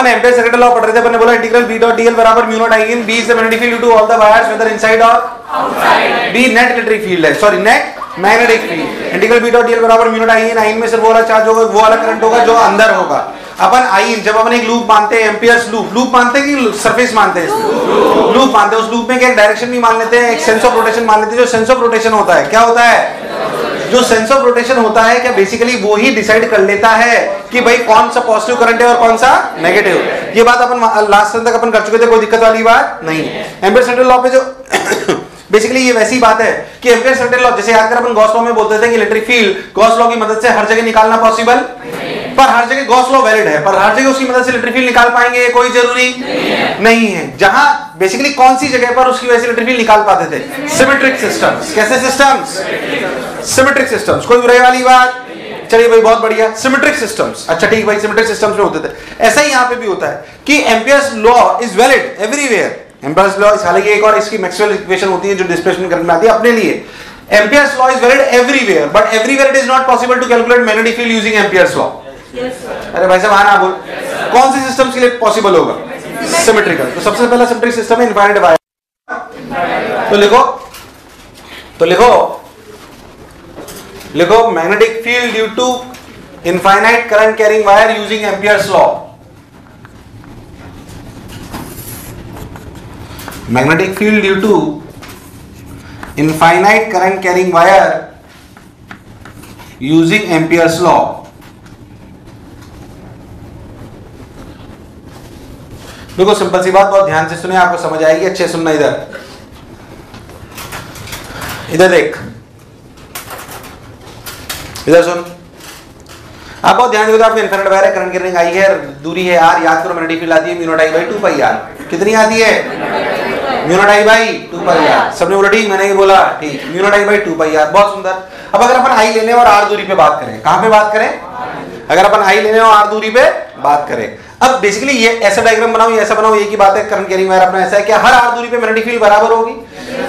Ampere second law पढ़ रहे थे, अपन ने बोला इंटीग्रल बी डॉट डीएल बराबर mu naught I in B is the magnetic field due to all the wires whether inside और outside, B net electric field है, sorry net magnetic field. Integral B dot dl बराबर mu naught I in में सिर्फ वो वाला charge होगा, वो वाला करंट होगा जो अंदर होगा। अपन आई जब अपन एक लूप मानते हैं, एम्पियर्स लूप मानते हैं कि सरफेस मानते हैं? लूप मानते हैं। उस लूप में क्या डायरेक्शन भी मान लेते हैं, एक सेंस ऑफ रोटेशन मान लेते हैं। जो सेंस ऑफ रोटेशन होता है क्या होता है? जो सेंस ऑफ रोटेशन होता है क्या बेसिकली वो ही डिसाइड कर लेता है कि भाई कौन सा पॉजिटिव करंट है और कौन सा नेगेटिव। ये बात अपन लास्ट तक अपन कर चुके थे, कोई दिक्कत वाली बात नहीं है। एम्पियर सेकेंड लॉ पे जो बेसिकली ये वैसी बात है कि एम्पियर सेकेंड लॉ, जैसे याद कर अपन गॉस लॉ में बोलते थे कि इलेक्ट्रिक फील्ड गॉस लॉ की मदद से हर जगह निकालना पॉसिबल, पर हर जगह गॉस लॉ वैलिड है, पर हर जगह उसकी मदद से इलेक्ट्रिक फील्ड निकाल पाएंगे कोई जरूरी नहीं है। जहां बेसिकली कौन सी जगह पर उसकी वजह से इलेक्ट्रिक फील्ड निकाल पाते थे? Symmetric systems. कैसे सिस्टम्स? Symmetric systems. कोई बुराई वाली बात? चलिए भाई बहुत बढ़िया, सिमेट्रिक सिस्टम्स। अच्छा ठीक भाई, सिमेट्रिक सिस्टम्स में होते थे। ऐसा ही यहां पे भी होता है कि amperes law is valid everywhere. Ampere's law हालांकि एक और इसकी मैक्सवेल इक्वेशन होती है जो डिस्प्लेसमेंट करने में आती है अपने लिए। Ampere's law is valid everywhere, but everywhere it is not possible to calculate magnetic field using Ampere's law. अरे भाई साहब आना बोल, कौन सी सिस्टम्स के लिए पॉसिबल होगा? सिमेट्रिकल। तो सबसे पहला सिमेट्रिक सिस्टम है इनफाइनाइट वायर। तो लिखो magnetic field due to infinite current carrying wire using Ampere's law. Magnetic field due to infinite current carrying wire using Ampere's law. देखो सिंपल सी बात, बहुत ध्यान से सुने, आपको समझ आएगी। अच्छे सुनना, इधर देख, इधर सुन। आप बहुत ध्यान दो, आपको इनफिनिट वायर है, करंट कैरिंग आई है, दूरी है आर। याद करो मैग्नेटिक फील्ड आती है mu naught I by 2 pi R. कितनी आती है? Mu naught I by 2 pi R. सबने बोला ठीक, मैंने ही बोला ठीक, mu naught I by 2 pi R. बहुत सुंदर। अब अगर अपन आई लेने और आर दूरी पे बात करें, कहां पे बात करें? अगर अपन आई लेने और आर दूरी पे बात करें, अब बेसिकली ये ऐसा डायग्राम बनाओ, ये ऐसा बनाओ, ये की बात है। करंट कैरिंग वायर अपना ऐसा है, क्या हर आर दूरी पे मैग्नेटिक फील्ड बराबर होगी?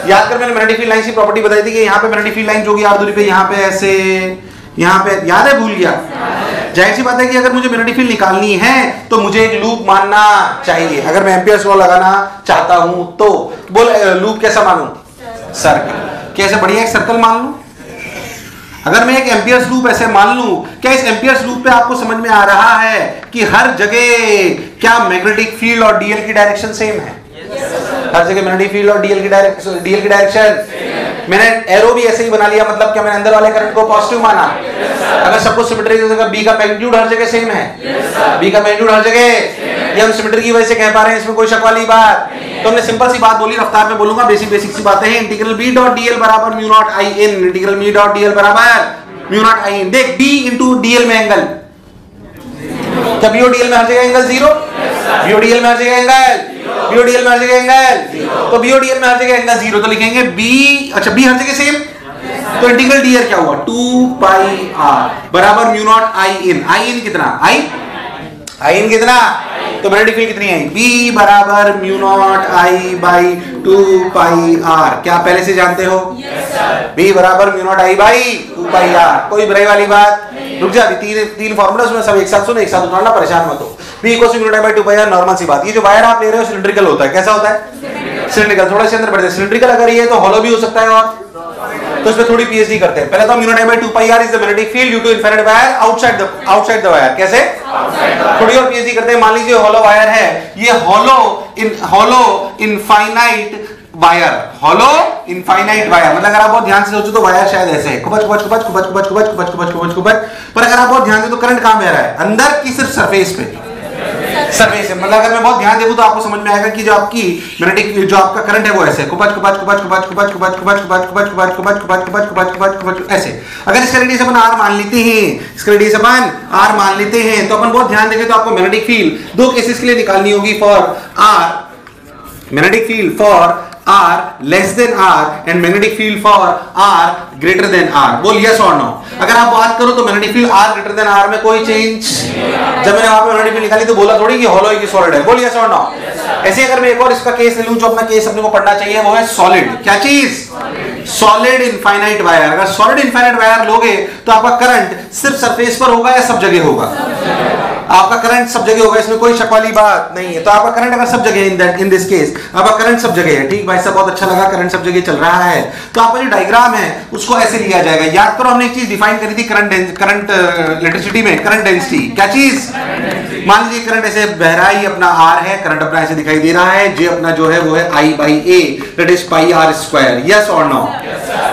याद कर मैंने मैग्नेटिक फील्ड लाइन की प्रॉपर्टी बताई थी कि यहाँ पे मैग्नेटिक फील्ड लाइन जो होगी आर दूरी पे, यहाँ पे ऐसे, यहाँ पे, याद है? भूल गया? जाहिर सी बात है कि अगर मुझे मैग्नेटिक फील्ड निकालनी है तो मुझे एक लूप मानना चाहिए। अगर मैं एम्पियर्स लॉ लगाना चाहता हूं तो बोल लूप कैसा मानूं? सर्कल। कैसे? बढ़िया एक सर्कल मान लूं। अगर मैं एक एम्पियर्स लूप ऐसे मान लूं, क्या इस एम्पियर्स लूप पे आपको समझ में आ रहा है कि हर जगह क्या मैग्नेटिक फील्ड और डीएल की डायरेक्शन सेम है? हर जगह मैग्नेटिक फील्ड और डीएल की डायरेक्शन मैंने एरो भी ऐसे ही बना लिया, मतलब क्या मैंने अंदर वाले करंट को पॉजिटिव माना? अगर सबको सिमेट्री बी का मैग्नीट्यूड हर जगह सेम है, बी का मैग्नीट्यूड हर जगह, ये हम सिमेट्री की वजह से कह पा रहे हैं, इसमें कोई शक वाली बात। तो हमने सिंपल सी बात बोली, रफ्तार में बोलूंगा, बेसिक सी बातें हैं। इंटीग्रल बी डॉट डीएल बराबर mu naught I in, integral B dot dl बराबर म्यू नॉट आई इन। देख बी इंटू डीएल में एंगल, क्या बी और डीएल में हर जगह एंगल जीरो? बी और डीएल में हर जगह एंगल, बी और डीएल में हर जगह एंगल, तो बी और डीएल में हर जगह एंगल जीरो, तो लिखेंगे बी, अच्छा बी हर जगह सेम, तो इंटीग्रल डीएल क्या हुआ? 2 पाई आर बराबर म्यू नॉट आई इन। आई इन कितना? आई इन कितना? तो मैग्नेटिक फील्ड कितनी है? बी बराबर mu naught I by 2 pi R. क्या पहले से जानते हो? बी बराबर mu naught I by 2 pi R. कोई बुराई वाली बात? रुक जा, तीन फॉर्मूला उसमें सब एक साथ सुनो, एक साथ उतारना, परेशान मत हो। B equals to mu naught I by 2 pi R. Normal सी बात, ये जो वायर आप ले रहे हो सिलिंड्रिकल होता है। कैसा होता है? सिलिंड्रिकल। थोड़ा से अंदर बढ़ते, सिलिंड्रिकल अगर ये तो हॉलो भी हो सकता है, और तो इसमें थोड़ी पीएचडी करते हैं। पहले तो mu naught I by 2 pi R is the magnetic field due to infinite wire outside the wire. कैसे? थोड़ी और पीएचडी करते हैं। मान लीजिए हॉलो वायर है, ये hollow infinite wire, hollow infinite wire, मतलब अगर आप बहुत ध्यान से सोचो तो वायर शायद ऐसे है, कुबच कुबच कुबच कुबच कुबच कुबच कुबच कुबच कुबच कुबच, पर अगर आप बहुत ध्यान से तो करंट कहां बह रहा है? अंदर की सिर्फ सरफेस पे, सरफेस है। मतलब अगर मैं बहुत ध्यान देखूं तो आपको समझ में आएगा कि जो आपकी मैग्नेटिक जो आपका करंट है वो ऐसे कुबच कुबच कुबच कुबच कुबच कुबच कुबच कुबच कुबच कुबच कुबच कुबच कुबच कुबच कुबच कुबच ऐसे। अगर इसका रेडियस अपन r मान लेते हैं, इसका रेडियस अपन r मान लेते हैं, तो अपन बहुत ध्यान देंगे तो आपको मैग्नेटिक फील्ड दो केसेस के लिए निकालनी होगी for r, magnetic field for r less than r and magnetic field for r greater than r। बोल yes or no। अगर आप बात करो तो magnetic field r greater than r में कोई चेंज, जब मैंने वहां पे मैग्नेटिक फील्ड निकाली तो बोला थोड़ी कि हॉलो है कि सॉलिड है। बोल yes or no। ऐसे अगर मैं एक और इसका केस ले लूं, जो अपना केस अपने को पढ़ना चाहिए वो है सॉलिड। क्या चीज? Solid infinite wire. अगर सॉलिड इनफाइनाइट वायर लोगे तो आपका करंट सिर्फ सरफेस पर होगा या सब जगह होगा? आपका करंट सब जगह होगा, इसमें कोई शक वाली बात नहीं है। तो आपका करंट अगर सब जगह है, इन दिस केस आपका करंट सब जगह है, ठीक भाई साहब, बहुत अच्छा लगा, करंट सब जगह चल रहा है, तो आपका जो डायग्राम है उसको ऐसे लिया जाएगा। याद करो हमने एक चीज डिफाइन करी थी करंट इलेक्ट्रिसिटी में, करंट डेंसिटी। क्या चीज? मान लीजिए करंट ऐसे बह रहा है, ये अपना R है, करंट अपना ऐसे दिखाई दे रहा है, जे अपना जो है वो है I/A, that is pi R square. Yes और नो?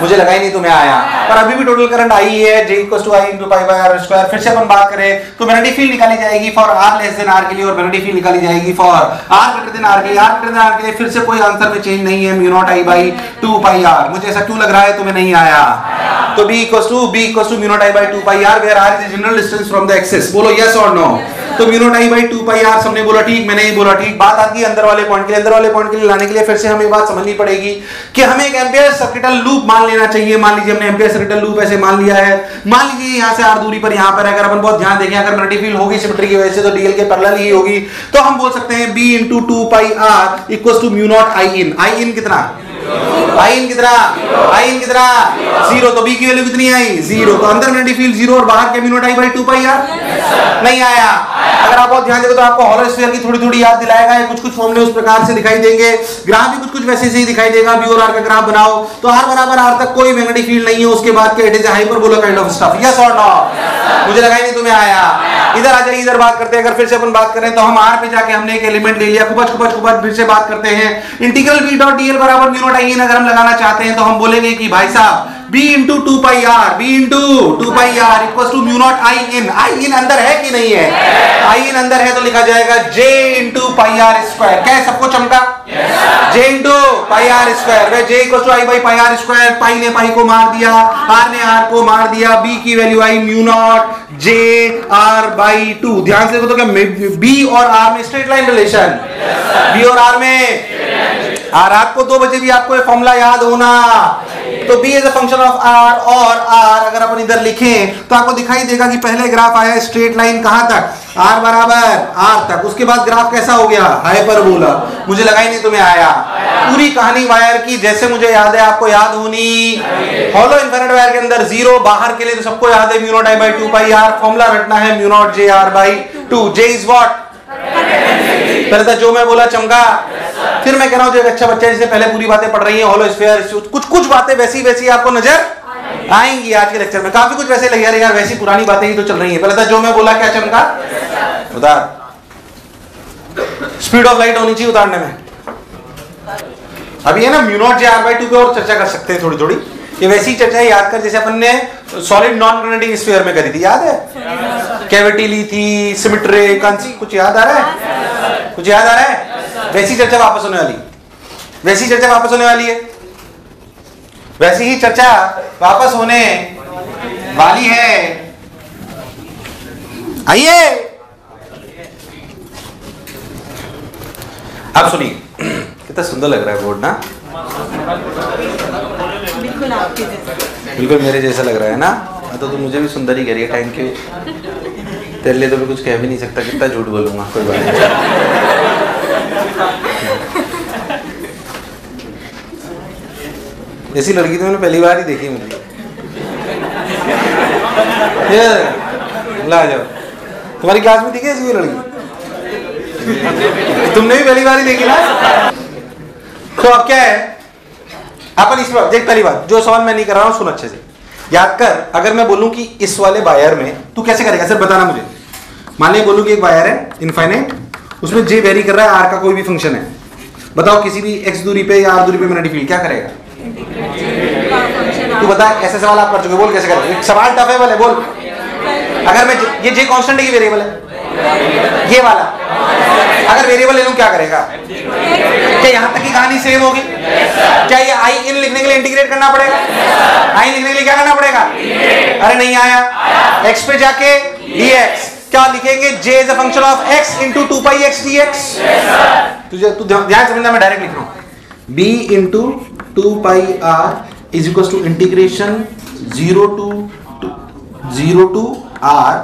मुझे लगा ही नहीं तुम्हें आया, पर अभी भी टोटल करंट I है, J = I × पाई/R स्क्वायर। फिर से अपन बात करें तो मैग्नेटिक फील्ड निकाली जाएगी for R less than R के लिए, और मैग्नेटिक फील्ड निकाली जाएगी for R greater than R के लिए। R ग्रेटर देन R के लिए फिर से कोई आंसर में चेंज नहीं है, mu naught I/2 pi R। मुझे ऐसा क्यों लग रहा है तुम्हें नहीं आया? तो B = mu naught I/2 pi R, where R is the general distance from the axis. बोलो यस और नो? तो mu naught I/2 pi R सबने बोला ठीक, मैंने ही बोला ठीक। बात आती है अंदर वाले पॉइंट के लिए। अंदर वाले पॉइंट के लिए लाने के लिए फिर से हमें बात समझनी पड़ेगी कि हमें एक एम्पियर सर्किटल लूप मान लेना चाहिए। मान लीजिए हमने एम्पियर सर्किटल लूप ऐसे मान लिया है। मान लीजिए यहां से R दूरी पर यहां पर अगर अपन बहुत ध्यान देखें, अगर मैग्नेटिक फील्ड होगी सिमेट्री की वजह से तो डीएल के पैरेलल ही होगी, तो हम बोल सकते हैं B × 2 pi R = mu not I/in। I/in कितना? I/in कितना? I/in कितना? 0। तो B की वैल्यू कितनी आई? 0। तो अंदर मैग्नेटिक फील्ड 0 और बाहर के mu naught I/2 pi R। नहीं आया। अगर आप बहुत ध्यान देखो तो आपको हॉलो स्फीयर की थोड़ी थोड़ी याद दिलाएगा, कुछ फॉर्मूले उस प्रकार से दिखाई देंगे, ग्राफ भी कुछ वैसे से ही दिखाई देगा। B और R का ग्राफ बनाओ तो R बराबर R तक कोई मैग्नेटिक फील्ड नहीं है, उसके बाद के it is hyperbola kind of stuff. Yes और नो? मुझे लगा ही नहीं तुम्हें आया। इधर आ जाइए, इधर बात करते हैं। अगर फिर से अपन बात करें तो हम R पे जाके हमने एक एलिमेंट ले लिया, कुबज फिर से बात करते हैं। इंटीग्रल B.dl बराबर म्यू नॉट I/in अगर हम लगाना चाहते हैं तो हम बोलेंगे कि भाई साहब B × 2 pi R, B × 2 pi R = mu not I/in। I/in अंदर है कि नहीं है? I/in अंदर है तो लिखा जाएगा J × पाई R स्क्वायर। क्या है, सबको चमका? J × पाई R स्क्वायर। वे J = I/पाई R स्क्वायर। पाई ने पाई को मार दिया, R ने R को मार दिया, B की वैल्यू आई म्यू नॉट J R/2। ध्यान से देखो तो क्या B और R में स्ट्रेट लाइन रिलेशन? B और R में रात को 2 बजे भी आपको ये फॉर्मूला याद होना। तो B is a function of R, और R अगर अपन इधर लिखें तो आपको दिखाई देगा कि पहले ग्राफ आया स्ट्रेट लाइन कहां तक? R बराबर R तक। उसके बाद ग्राफ कैसा हो गया? हाइपरबोला। मुझे लगा ही नहीं तुम्हें आया। पूरी कहानी वायर की जैसे मुझे याद है आपको याद होनी। हॉलो इन्फिनिट वायर के अंदर 0, बाहर के लिए तो सबको याद है mu naught I/2 pi R। Formula रटना है mu naught J R/2। J is what? पहले था जो मैं बोला चमका। फिर मैं कह रहा हूं जो एक अच्छा बच्चा जिसने पहले पूरी बातें पढ़ रही है हॉलो स्फीयर, कुछ बातें वैसी आपको नजर आएंगी आज के लेक्चर में। काफी कुछ वैसे लगे यार वैसी पुरानी बातें ही तो चल रही है। पहले था जो मैं बोला क्या चमका? उतार। स्पीड ऑफ लाइट होनी चाहिए उतारने में। अभी है ना म्यू नॉट J R/2 पे और चर्चा कर सकते हैं थोड़ी थोड़ी। ये वैसी चर्चा याद कर जैसे अपन ने सॉलिड नॉन ग्रेनेडिंग स्फीयर में करी थी, याद है? कैविटी ली थी, सिमेट्री, कुछ याद आ रहा है? कुछ याद आ रहा है? वैसी चर्चा वापस होने वाली, वैसी चर्चा वापस होने वाली है, वैसी ही चर्चा वापस होने वाली है। आइए अब सुनिए, कितना सुंदर लग रहा है बोर्ड ना? बिल्कुल आपके जैसा, बिल्कुल मेरे जैसा लग रहा है ना? तो तू मुझे भी सुंदर ही कह रही है, थैंक यू। तेरे लिए तो मैं कुछ कह भी नहीं सकता, कितना झूठ बोलूंगा, कोई बात नहीं। ऐसी लड़की तो मैंने पहली बार ही देखी मुझे। ला जाओ, तुम्हारी क्लास में दिखी ऐसी लड़की? तुमने भी पहली बार ही देखी ना? तो अब क्या है, अपन इस बार देख, पहली बात जो सवाल मैं नहीं कर रहा हूं सुन अच्छे से याद कर। अगर मैं बोलूं कि इस वाले वायर में तू कैसे करेगा सिर्फ बताना मुझे। मान लिया बोलूं कि एक वायर है इनफाइनाइट, उसमें J वेरी कर रहा है, R का कोई भी फंक्शन है, बताओ किसी भी x दूरी पे या R दूरी पे मैग्नेटिक फील्ड क्या करेगा? तू बता, ऐसे सवाल आप कर चुके, बोल कैसे करेगा? सवाल टफ है बोले, बोल। अगर मैं ये J कांस्टेंट है कि वेरिएबल है? ये वाला अगर वेरिएबल ले लूं क्या करेगा? क्या यहां तक की कहानी सेम होगी? क्या ये I/in लिखने के लिए इंटीग्रेट करना पड़ेगा? I लिखने के लिए क्या करना पड़ेगा? अरे नहीं आया। x पे जाके dx क्या लिखेंगे? J is a function of x into 2 pi x dx। तुझे तू ध्यान समझना, मैं डायरेक्ट लिख रहा हूं। B into 2 pi r is equals to integration 0 to r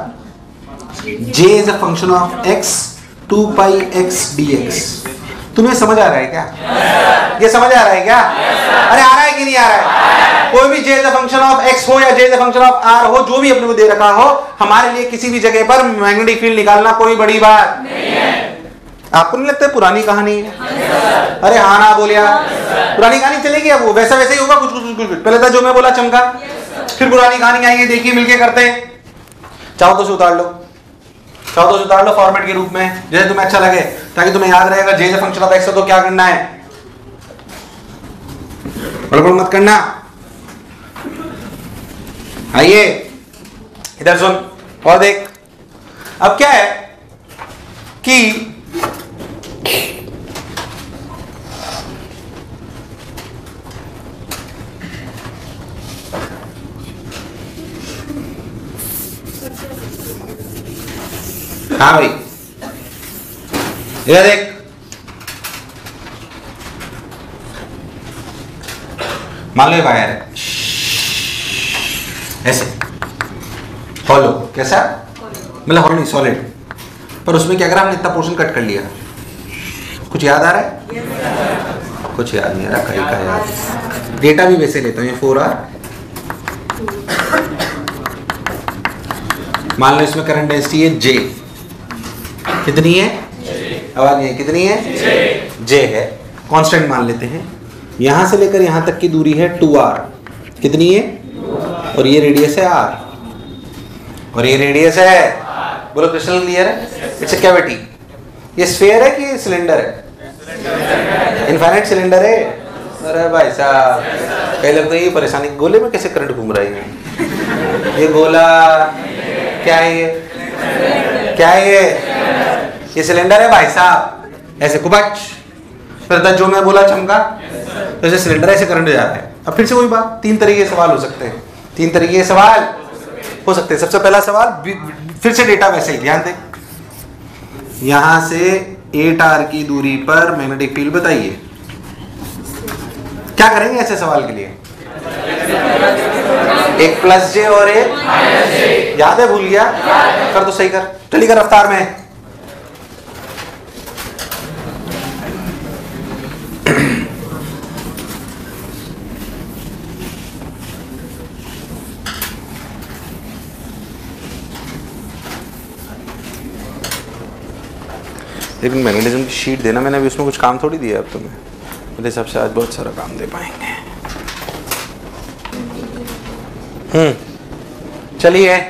J is a function of x 2 pi x dx। तुम्हें समझ आ रहा है क्या? ये समझ आ रहा है क्या? अरे आ रहा है कि नहीं आ रहा है? कोई भी j is a function of x हो या j is a function of r हो, जो भी अपने को दे रखा हो, हमारे लिए किसी भी जगह पर मैग्नेटिक फील्ड निकालना कोई बड़ी बात नहीं है। आपको नहीं लगता है पुरानी कहानी है? अरे हाँ ना बोलिया, पुरानी कहानी चलेगी अब, वो वैसा वैसे ही होगा, कुछ पहले था जो मैं बोला चमका, फिर पुरानी कहानी आई है, देखिए मिलके करते हैं। चाहो तो उतार लो, चाहो तो उतार लो फॉर्मेट के रूप में, जैसे तुम्हें अच्छा लगे, ताकि तुम्हें याद रहेगा j is a function of x हो तो क्या करना है, बड़बड़ मत करना। आइए इधर सुन और देख। अब क्या है कि हाँ भाई इधर देख, मान लो वायर है ऐसे हॉलो, कैसा मतलब हॉलो नहीं सॉलिड, पर उसमें क्या करा हमने, इतना पोर्शन कट कर लिया। कुछ याद आ रहा है? कुछ याद नहीं आ रहा, कहीं का याद। डेटा भी वैसे लेता हूँ, ये 4R। मान लो इसमें करंट डेंसिटी है J, कितनी है? आवाज नहीं है, कितनी है? J है, कांस्टेंट मान लेते हैं। यहां से लेकर यहां तक की दूरी है 2R, कितनी है? और ये रेडियस है R, और ये रेडियस है, बोलो क्रिस्टल क्लियर है? It's a cavity. ये स्फीयर है कि सिलेंडर है? इनफाइनाइट सिलेंडर है। अरे भाई साहब, कहीं लगता है ये परेशानी, गोले में कैसे करंट घूम रही है? ये गोला क्या है? ये क्या है? ये सिलेंडर है भाई साहब, ऐसे कुबच, फिर जो मैं बोला चमका, तो ऐसे सिलेंडर ऐसे करंट जा रहा है। अब फिर से वही बात, 3 तरीके के सवाल हो सकते हैं, 3 तरीके के सवाल हो सकते हैं। सबसे पहला सवाल, फिर से डेटा वैसे ही, ध्यान दें, यहां से 8R की दूरी पर मैग्नेटिक फील्ड बताइए। क्या करेंगे ऐसे सवाल के लिए? एक +J और एक याद है, भूल गया? कर तो सही कर, चलिए कर रफ्तार में। लेकिन मैग्नेटिज्म की शीट देना, मैंने अभी उसमें कुछ काम थोड़ी दिया अब तुम्हें, मेरे हिसाब से आज बहुत सारा काम दे पाएंगे। चलिए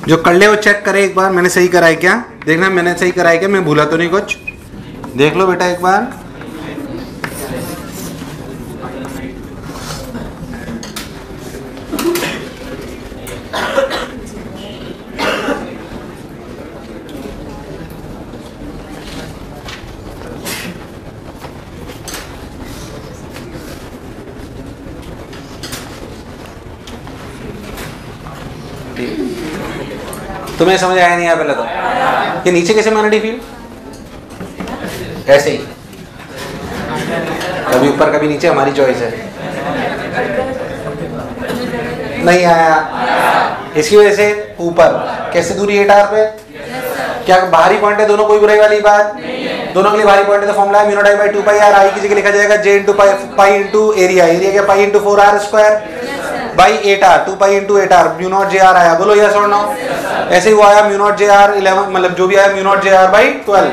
जो कर ले वो चेक करे एक बार, मैंने सही करा है क्या? देखना मैंने सही करा है क्या, मैं भूला तो नहीं कुछ? देख लो बेटा एक बार। तुम्हें समझ आया नहीं? पहले तो ये नीचे कैसे मैग्नेटिक फील्ड? ऐसे ही, कभी ऊपर कभी नीचे, हमारी चॉइस है। नहीं आया, इसकी वजह से ऊपर कैसे दूरी 8R पे? क्या बाहरी पॉइंट है दोनों, कोई बुराई वाली बात? दोनों के लिए बाहरी पॉइंट है तो फॉर्मूला है mu naught I by 2πr। I की जगह लिखा जाएगा J into pi into area, area क्या? Pi into 4R square by 8R, 2π into 8R, mu naught JR आया। बोलो यस और नो? ऐसे ही वो आया म्यू नॉट JR 11, मतलब जो भी आया म्यू नॉट JR बाई 12।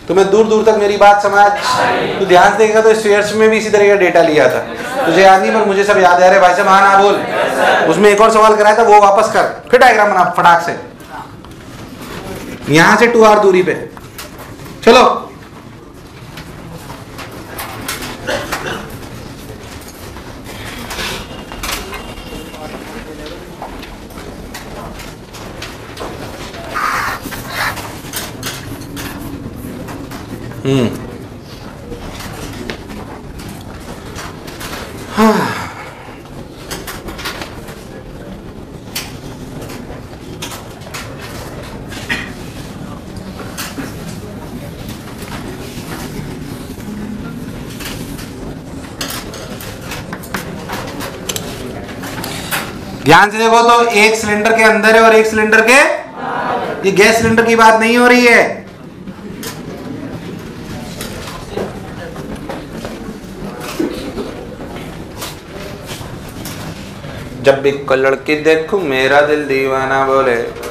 तुम्हें दूर दूर तक मेरी बात समझ, तो ध्यान देगा तो स्फीयर्स में भी इसी तरह का डेटा लिया था, तुझे याद नहीं पर मुझे सब याद है। अरे भाई साहब हाँ ना बोल। उसमें एक और सवाल कराया था, वो वापस कर, फिर डायग्राम बना फटाक से। यहां से 2r दूरी पे। चलो ध्यान से देखो तो एक सिलेंडर के अंदर है और एक सिलेंडर के, ये गैस सिलेंडर की बात नहीं हो रही है। जब भी कोई लड़की देखूं मेरा दिल दीवाना बोले।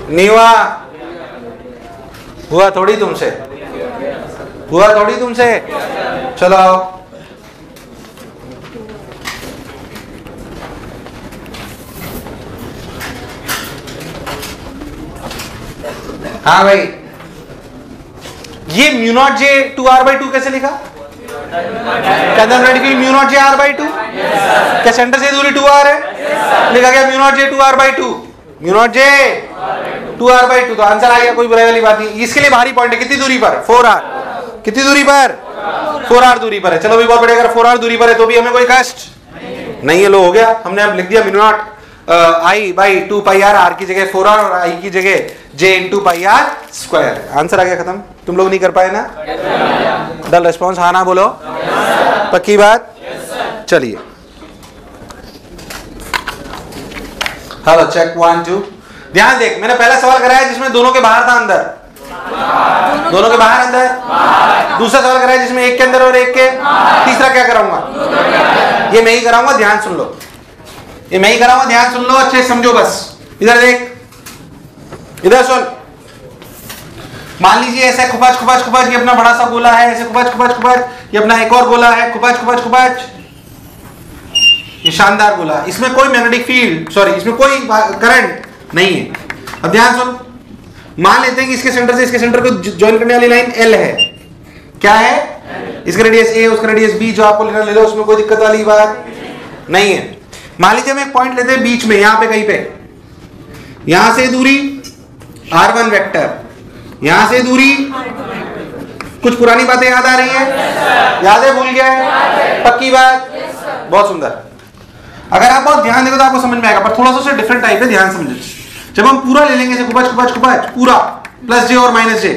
नहीं हुआ थोड़ी तुमसे, हुआ थोड़ी तुमसे। चलो आओ। हाँ भाई, ये म्यू नॉट जे 2r/2 कैसे लिखा? क्या म्यू नॉट जे r/2? क्या सेंटर से दूरी 2r है? लिखा गया म्यू नॉट जे 2r/2, म्यू नॉट जे 2r/2। तो आंसर आ गया, कोई बुराई वाली बात नहीं। इसके लिए बाहरी पॉइंट है कितनी दूरी पर? 4r। कितनी दूरी पर? 4r दूरी पर है। चलो भी बहुत बढ़िया, अगर 4r दूरी पर है तो भी हमें कोई कष्ट नहीं है। लो हो गया, हमने अब लिख दिया म्यू नॉट I/2πr, r की जगह 4r और I की जगह j × πr²। आंसर आ गया, खत्म। तुम लोग नहीं कर पाए ना? डल रिस्पॉन्स हाँ ना बोलो, पक्की बात। चलिए हेलो, चेक 1 2। ध्यान देख, मैंने पहला सवाल कराया जिसमें दोनों के बाहर था अंदर, दोनों के बाहर अंदर। दूसरा सवाल कराया जिसमें एक के अंदर और एक के। तीसरा क्या कराऊंगा? ये मैं ही कराऊंगा, ध्यान सुन लो। ये मैं ही कराऊंगा, ध्यान सुन लो, अच्छे समझो बस। इधर देख, इधर सुन। मान लीजिए ऐसे खुपच खुपच खुपच, ये अपना बड़ा सा गोला है, ऐसे खुपच खुपच खुपच, ये अपना एक और गोला है, खुपच खुपच खुपच, ये शानदार गोला। इसमें कोई मैग्नेटिक फील्ड, सॉरी, इसमें कोई करंट नहीं है। अब ध्यान सुन, मान लेते हैं कि इसके सेंटर से इसके सेंटर को ज्वाइन करने वाली लाइन L है। क्या है? इसका रेडियस A, उसका रेडियस B, जो आपको लेना ले लो, उसमें कोई दिक्कत वाली बात नहीं है। मान लीजिए हम एक पॉइंट लेते हैं बीच में, यहां पे कहीं पे, यहां से दूरी r1 वेक्टर, यहां से दूरी। कुछ पुरानी बातें याद आ रही है? याद है? भूल गया है? पक्की बात? बहुत सुंदर। अगर आप बहुत ध्यान देंगे तो आपको समझ में आएगा, पर थोड़ा सा डिफरेंट टाइप है, ध्यान समझो। जब हम पूरा ले लेंगे, खुपच खुपच खुपच पूरा, प्लस जे और माइनस जे,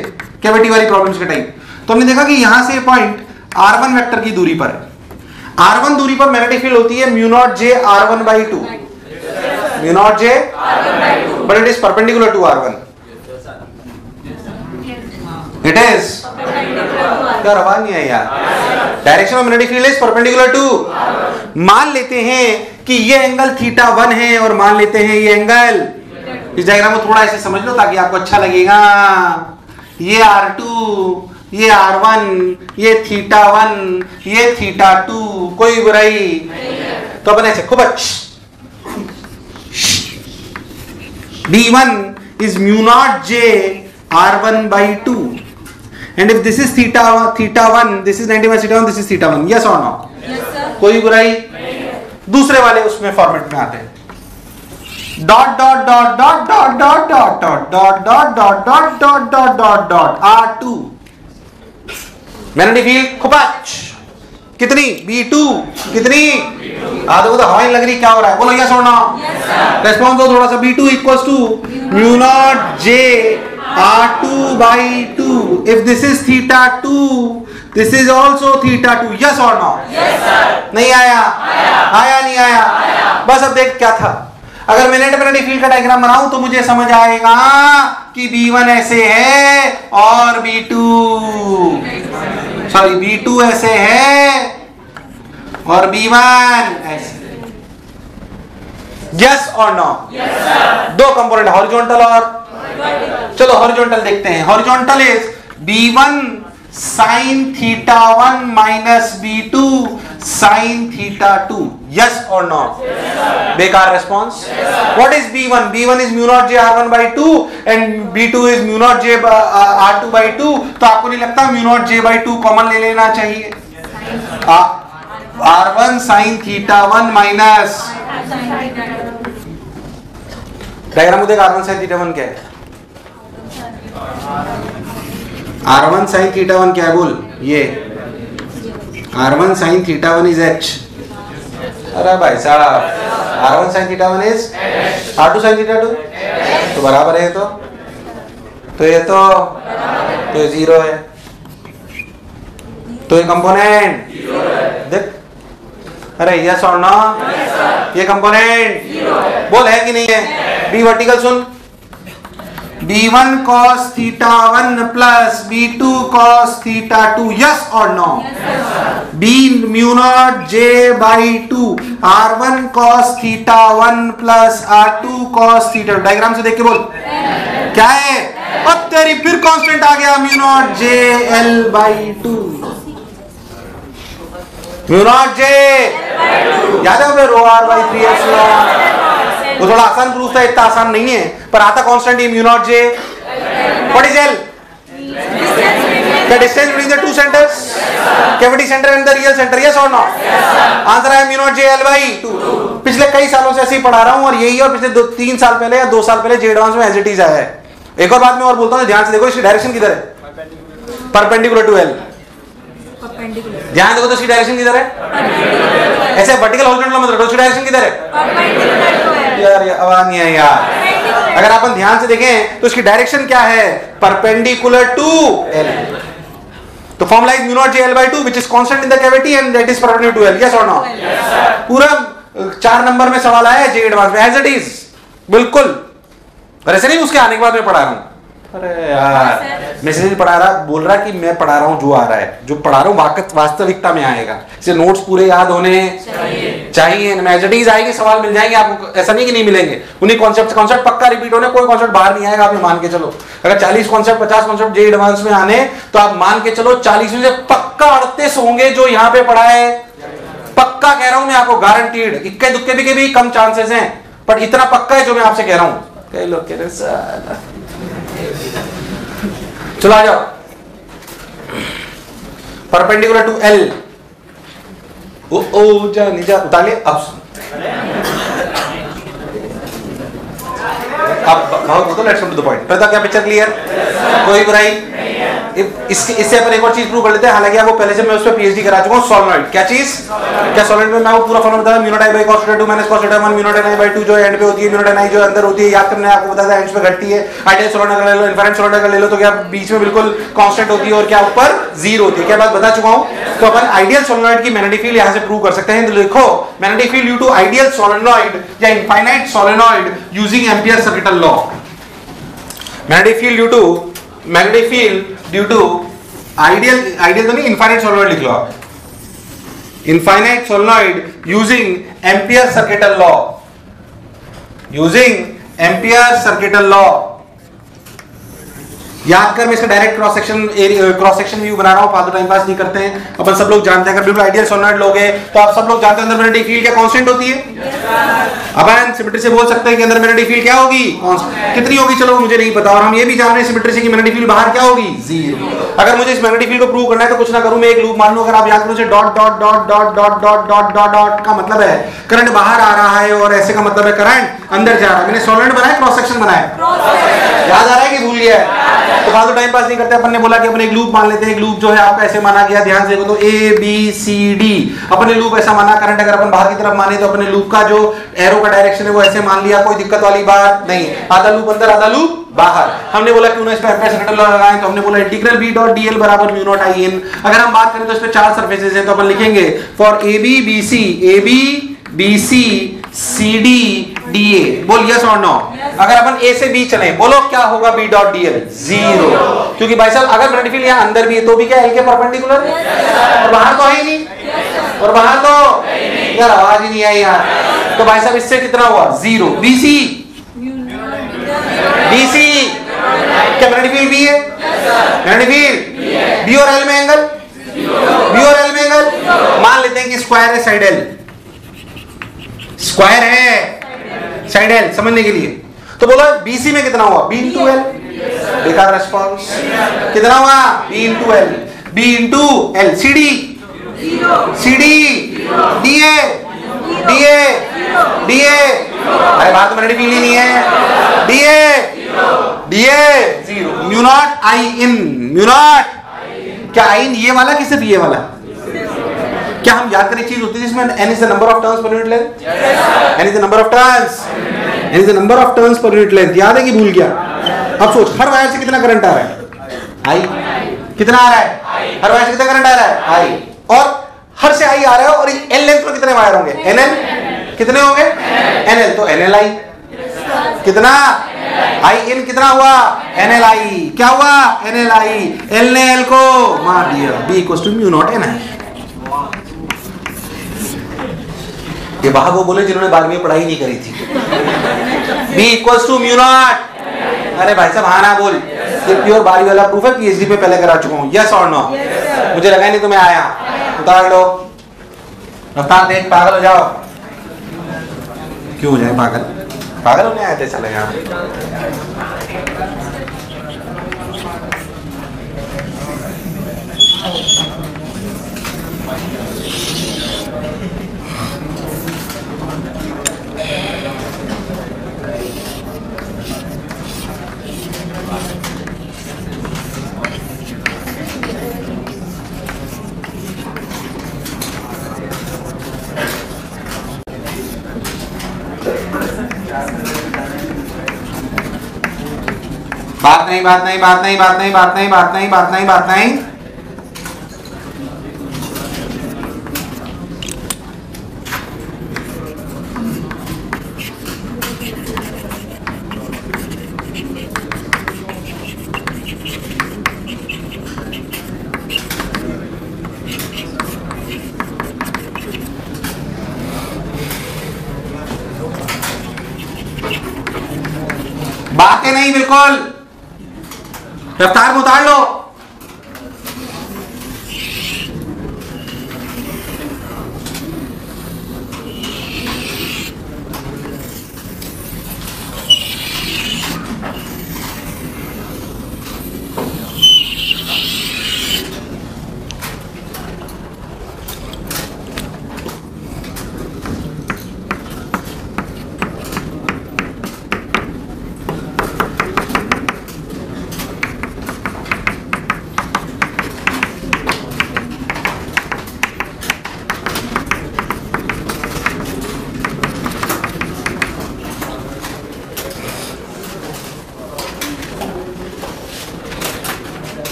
कैविटी वाली प्रॉब्लम्स के टाइप, तो हमने देखा कि यहां से पॉइंट r1 वेक्टर की दूरी पर है। r1 दूरी पर मैग्नेटिक फील्ड होती है mu naught J r1/2, mu naught J, but it is perpendicular to r1। It is, क्या आवाज नहीं है यार? Direction of magnetic field is perpendicular to. मान लेते हैं कि ये एंगल θ1 है और मान लेते हैं ये एंगल, इस डायग्राम को थोड़ा ऐसे समझ लो ताकि आपको अच्छा लगेगा। ये r2, ये r1, ये θ1, ये θ2, कोई बुराई तो अपन ऐसे खुपच। d1 is mu naught j r1/2 and if this is θ1, this is 90 minus θ1, this is θ1, yes or no? Yes sir. कोई बुराई? दूसरे वाले उसमें फॉर्मेट में आते हैं, dot dot dot dot dot dot dot dot dot dot dot dot dot dot dot dot r2, magnetic field खुपच कितनी? B2 कितनी? आधे तो हवाई लग रही, क्या हो रहा है? बोलो यस और नो? रेस्पॉन्स दो थोड़ा सा। B2 equals to mu naught j R2 by 2. If this is theta 2, this is also theta 2. Yes or no? Yes sir. नहीं आया? आया नहीं आया? बस अब देख क्या था। अगर मैं नेट मैग्नेटिक फील्ड का डायग्राम बनाऊं तो मुझे समझ आएगा कि B1 ऐसे है और B2 ऐसे है और B1 ऐसे। यस और नो? दो कंपोनेंट हॉरिजॉन्टल और चलो हॉरिजॉन्टल देखते हैं। Horizontal is B1 sin theta 1 minus B2 sin theta 2। Yes और नो? बेकार response. What is B1? B1 is mu naught J R1 by 2 and B2 is mu naught J R2 by 2। तो आपको नहीं लगता mu naught J by 2 common ले लेना चाहिए? R1 sin theta 1 minus diagram को देख। R1 sin थीटा 1 क्या है? R1 sin थीटा 1 क्या है बोल? ये R1 sin theta 1 is H। अरे भाई साहब R1 sin theta 1 is R2 sin theta 2 तो बराबर है। तो ये जीरो है। तो ये कंपोनेंट देख। अरे यस और नो? ये कंपोनेंट बोल है कि नहीं है? बी वर्टिकल सुन। B1 cos theta 1 plus B2 cos theta 2। Yes और no? B mu naught J by 2 R1 cos theta 1 plus R2 cos theta. Diagram से देख के बोल क्या है? अब तेरी फिर कांस्टेंट आ गया mu naught J L by 2। Mu naught J याद है रो R by 3 एप्सिलॉन। वो थोड़ा आसान प्रूफ था, इतना आसान नहीं है पर आता कांस्टेंट ये mu naught J। What is L? The distance between the two centers, cavity center and the real center. Yes or no? Answer है mu naught J L by 2। पिछले कई सालों से ऐसे ही पढ़ा रहा हूँ और यही और पिछले 3 साल पहले या 2 साल पहले J एडवांस में एज इट इज आया है। एक और बात मैं और बोलता हूँ, ध्यान से देखो इसकी डायरेक्शन किधर है? Perpendicular to L। ध्यान देखो तो इसकी डायरेक्शन किधर है? ऐसे वर्टिकल हॉरिजॉन्टल मत रखो, इसकी डायरेक्शन किधर है? यार ये आवाज नहीं है यार। अगर अपन ध्यान से देखें तो इसकी डायरेक्शन क्या है? Perpendicular to L। तो formula is mu naught J L by 2 which is constant in the cavity and that is perpendicular to L. Yes or no? पूरा 4 नंबर में सवाल आया है J एडवांस में एज इट इज बिल्कुल। और ऐसे नहीं उसके आने के बाद मैं पढ़ा रहा हूँ। अरे यार मैसेज पढ़ा रहा, बोल रहा कि मैं पढ़ा रहा हूँ जो आ रहा है, जो पढ़ा रहा हूँ वास्तविकता में आएगा। इसे नोट्स पूरे याद होने चाहिए। एज इट इज आएंगे, सवाल मिल जाएंगे आपको, ऐसा नहीं कि नहीं मिलेंगे। उन्हीं कॉन्सेप्ट पक्का रिपीट होने, कोई कॉन्सेप्ट बाहर नहीं आएगा। आप ये मान के चलो अगर 40 कॉन्सेप्ट 50 कॉन्सेप्ट J एडवांस में आने तो आप मान के चलो 40 में से पक्का 38 होंगे जो यहाँ पे पढ़ा है। पक्का कह रहा हूं मैं आपको, गारंटीड। इक्के दुक्के भी के भी कम चांसेस हैं पर इतना पक्का है जो मैं आपसे कह रहा हूं। कई लोग कह रहे साला चलो आ जाओ। Perpendicular to L। ओ जा नीचा उतार लिया। अब बहुत let's come to the point. पता क्या पिक्चर क्लियर? कोई बुराई? इससे अपन एक और चीज प्रूव कर लेते हैं। हालांकि आपको पहले से मैं उस पर पीएचडी करा चुका हूं। सोलेनॉइड क्या चीज? क्या सोलेनॉइड में मैं आपको पूरा फॉर्मूला बताया। Mu naught I by cos theta 2 minus cos theta 1 mu naught N I by 2 जो एंड पे होती है, म्यू नॉट N I जो अंदर होती है। याद करना है आपको बताया था, एंड्स पे घटती है। आइडियल सोलेनॉइड अगर ले लो, इनफाइनाइट सोलेनॉइड अगर ले लो तो क्या बीच में बिल्कुल कांस्टेंट होती है और क्या ऊपर जीरो होती है। क्या बात बता चुका हूं। तो अपन आइडियल सोलेनॉइड की मैग्नेटिक फील्ड यहां से प्रूव कर सकते हैं। तो लिखो magnetic field due to ideal solenoid या infinite solenoid using Ampere circuital law. Magnetic field due to ideal तो नहीं, इनफाइनाइट सोलेनॉइड लिख लो आप। Infinite solenoid using Ampere circuital law. याद कर, मैं इसका डायरेक्ट क्रॉस सेक्शन व्यू बना रहा हूं, फालतू टाइम पास नहीं करते हैं। अपन सब लोग जानते हैं, अगर बिल्कुल आइडियल सोलेनॉइड लोगे तो आप सब लोग जानते हैं अंदर मैग्नेटिक फील्ड क्या कांस्टेंट होती है। अपन सिमेट्री से बोल सकते हैं कि अंदर मैग्नेटिक फील्ड क्या होगी? कितनी होगी चलो मुझे नहीं पता। और हम ये भी जान रहे हैं सिमेट्री से कि मैग्नेटिक फील्ड बाहर क्या होगी? जीरो। अगर मुझे इस मैग्नेटिक फील्ड को प्रूव करना है तो कुछ ना करूं, मैं एक लूप मान लूं। अगर आप याद करो dot dot dot dot dot dot dot dot dot का मतलब है करंट बाहर आ रहा है और ऐसे का मतलब है करंट अंदर जा रहा है। मैंने सोलेनॉइड बनाया, क्रॉस सेक्शन बनाया, याद आ रहा है कि भूल गया है? तो फालतू टाइम पास नहीं करते। अपन ने बोला कि अपन एक लूप मान लेते हैं। एक लूप जो है आपका ऐसे माना गया, ध्यान से देखो तो ABCD अपन ने लूप ऐसा माना। करंट अगर अपन बाहर की तरफ माने तो अपने लूप का जो एरो का डायरेक्शन है वो ऐसे मान लिया, कोई दिक्कत वाली बात नहीं। आधा लूप अंदर आधा लूप बाहर। हमने बोला क्यों ना इस पे एम्पीयर सेकेंड लॉ लगाएं, तो हमने बोला इंटीग्रल B डॉट dl बराबर म्यू नॉट I in। अगर हम बात करें तो इस पे 4 सरफेसेस हैं, तो अपन लिखेंगे फॉर AB CD DA। बोल यस और नो। अगर अपन A से B चले, बोलो क्या होगा B डॉट dl? 0। क्योंकि भाई साहब अगर मैग्नेटिक फील्ड यहाँ अंदर भी है तो भी क्या L के परपेंडिकुलर है, और बाहर तो है ही नहीं, और बाहर तो यार आवाज ही नहीं आई यार। तो भाई साहब इससे कितना हुआ? 0। BC क्या मैग्नेटिक फील्ड B है? मैग्नेटिक फील्ड B और L में एंगल, B और L में एंगल मान लेते हैं कि स्क्वायर है साइड L, स्क्वायर है साइड L समझने के लिए। तो बोलो BC में कितना हुआ? B into L। देखा रेस्पॉन्स कितना हुआ? B into L, B into L। CD DA अरे बात तो मैग्नेटिक फील्ड ही नहीं है। DA 0। Mu naught I in, mu naught क्या I in ये वाला कि सिर्फ ये वाला? क्या हम याद करें चीज होती है जिसमें n is the number of turns per unit length? n is the number of turns, n is the number of turns per unit length। याद है कि भूल गया? अब सोच हर वायर से कितना करंट आ रहा है? I। कितना आ रहा है? हर वायर से कितना करंट आ रहा है? I। और हर से I आ रहा है, और L लेंथ में कितने वायर होंगे? NL। कितने होंगे? NL। तो NLI कितना? I in कितना हुआ? NLI। क्या हुआ? NLI। L ने L को मार दिया। B equals to mu naught NI। ये बाहर वो बोले जिन्होंने 12वीं में पढ़ाई नहीं करी थी। B equals to mu naught. अरे भाई साहब हाँ ना बोल, ये प्योर 12वीं वाला प्रूफ है, PhD पे पहले करा चुका हूँ। यस और नो? मुझे लगा नहीं तुम्हें आया। उतार लो रफ्तार देख, पागल हो जाओ। क्यों हो जाए पागल? पागल होने आए थे चले यहाँ। बात नहीं बात नहीं बात नहीं बात नहीं बात नहीं बात नहीं बात नहीं बात नहीं। बातें नहीं, बिल्कुल रफ्तार में उतार लो।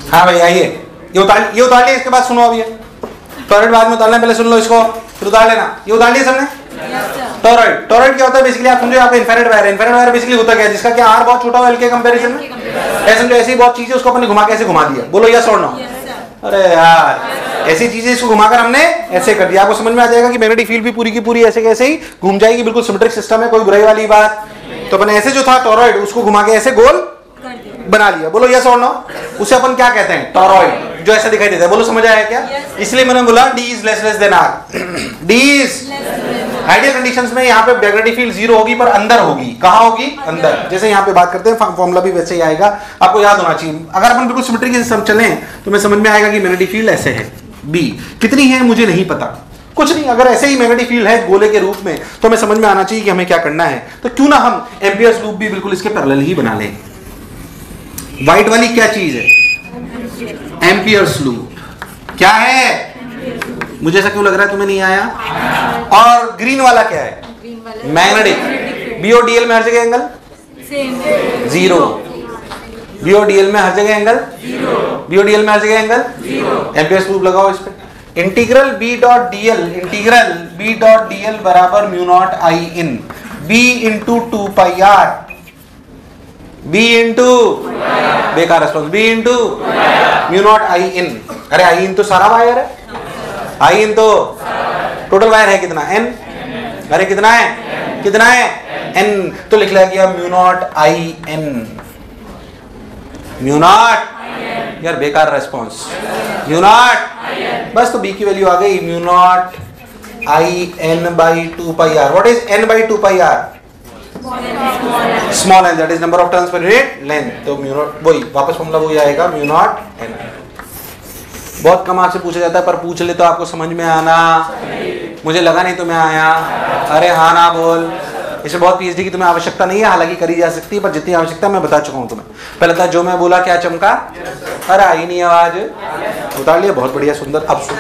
हाँ भाई आइए, ये उतार लिया। इसके बाद सुनो अभी टॉयलेट बाद में उतारना, पहले सुन लो इसको फिर उतार लेना। ये उतार लिया सबने? टॉयलेट क्या होता है बेसिकली? आप समझो, आपका इन्फ्रारेड वायर है। इन्फ्रारेड वायर बेसिकली होता क्या है? जिसका क्या आर बहुत छोटा हो L के कंपैरिजन में, ऐसे समझो ऐसी बहुत चीजें उसको अपने घुमा के ऐसे घुमा दिया। बोलो यस और नो? अरे यार ऐसी चीजें इसको घुमाकर हमने ऐसे कर दिया। आपको समझ में आ जाएगा कि मैग्नेटिक फील्ड भी पूरी की पूरी ऐसे कैसे ही घूम जाएगी, बिल्कुल सिमेट्रिक सिस्टम है, कोई बुराई वाली बात। तो अपन ऐसे जो था टॉरॉइड, उसको घुमा के ऐसे गोल बना लिया। बोलो यस और नो? उसे अपन क्या कहते हैं? टॉरॉइड, जो ऐसा दिखाई देता है। बोलो समझ आया क्या? इसलिए मैंने बोला D is less than R। D is ideal conditions में यहाँ पे मैग्नेटिक फील्ड 0 होगी, पर अंदर होगी। कहाँ होगी? अंदर। जैसे यहाँ पे बात करते हैं, फॉर्मूला भी वैसे ही आएगा, आपको याद होना चाहिए। अगर अपन बिल्कुल सिमेट्रिक के साथ चलें तो मैं समझ में आएगा कि मैग्नेटिक फील्ड ऐसे है। B कितनी है मुझे नहीं पता, कुछ नहीं। अगर ऐसे ही मैग्नेटिक फील्ड है गोले के रूप में, तो हमें समझ में आना चाहिए कि हमें क्या करना है। तो क्यों ना हम एम्पियर्स लूप भी बिल्कुल इसके पैरेलल ही बना लें। व्हाइट वाली क्या चीज है? Amperes loop. क्या है? मुझे ऐसा क्यों लग रहा है तुम्हें नहीं आया? और ग्रीन वाला क्या है? मैग्नेटिक। बीओडीएल में हर जगह एंगल जीरो। बीओडीएल में हर जगह एंगल बीओडीएल में हर जगह एंगल एम्पियर्स लूप लगाओ इस पे। इंटीग्रल बी डॉट डीएल बराबर mu naught I in B into 2 pi R. B into बेकार response, B into mu naught I in. अरे आई इन तो सारा वायर है, आई इन तो टोटल वायर है कितना? एन। अरे कितना है? कितना है? एन। तो लिख लिया गया mu naught I n. Mu naught, यार बेकार रेस्पॉन्स, म्यू नॉट। बस तो बी की वैल्यू आ गई mu naught I n by 2 pi R. What is n by 2 pi R? Small n, that is number of turns per unit length. तो mu naught वही वापस फॉर्मूला वही आएगा म्यू नॉट एन। बहुत कम आपसे पूछा जाता है, पर पूछ ले तो आपको समझ में आना। मुझे लगा नहीं तुम्हें आया। अरे हाँ ना बोल। इसे बहुत पीएचडी की तुम्हें आवश्यकता नहीं है, हालांकि करी जा सकती है, पर जितनी आवश्यकता मैं बता चुका हूं तुम्हें। पहले था जो मैं बोला क्या चमका? अरे आई नहीं आवाज, उतार लिया, बहुत बढ़िया सुंदर। अब सुन,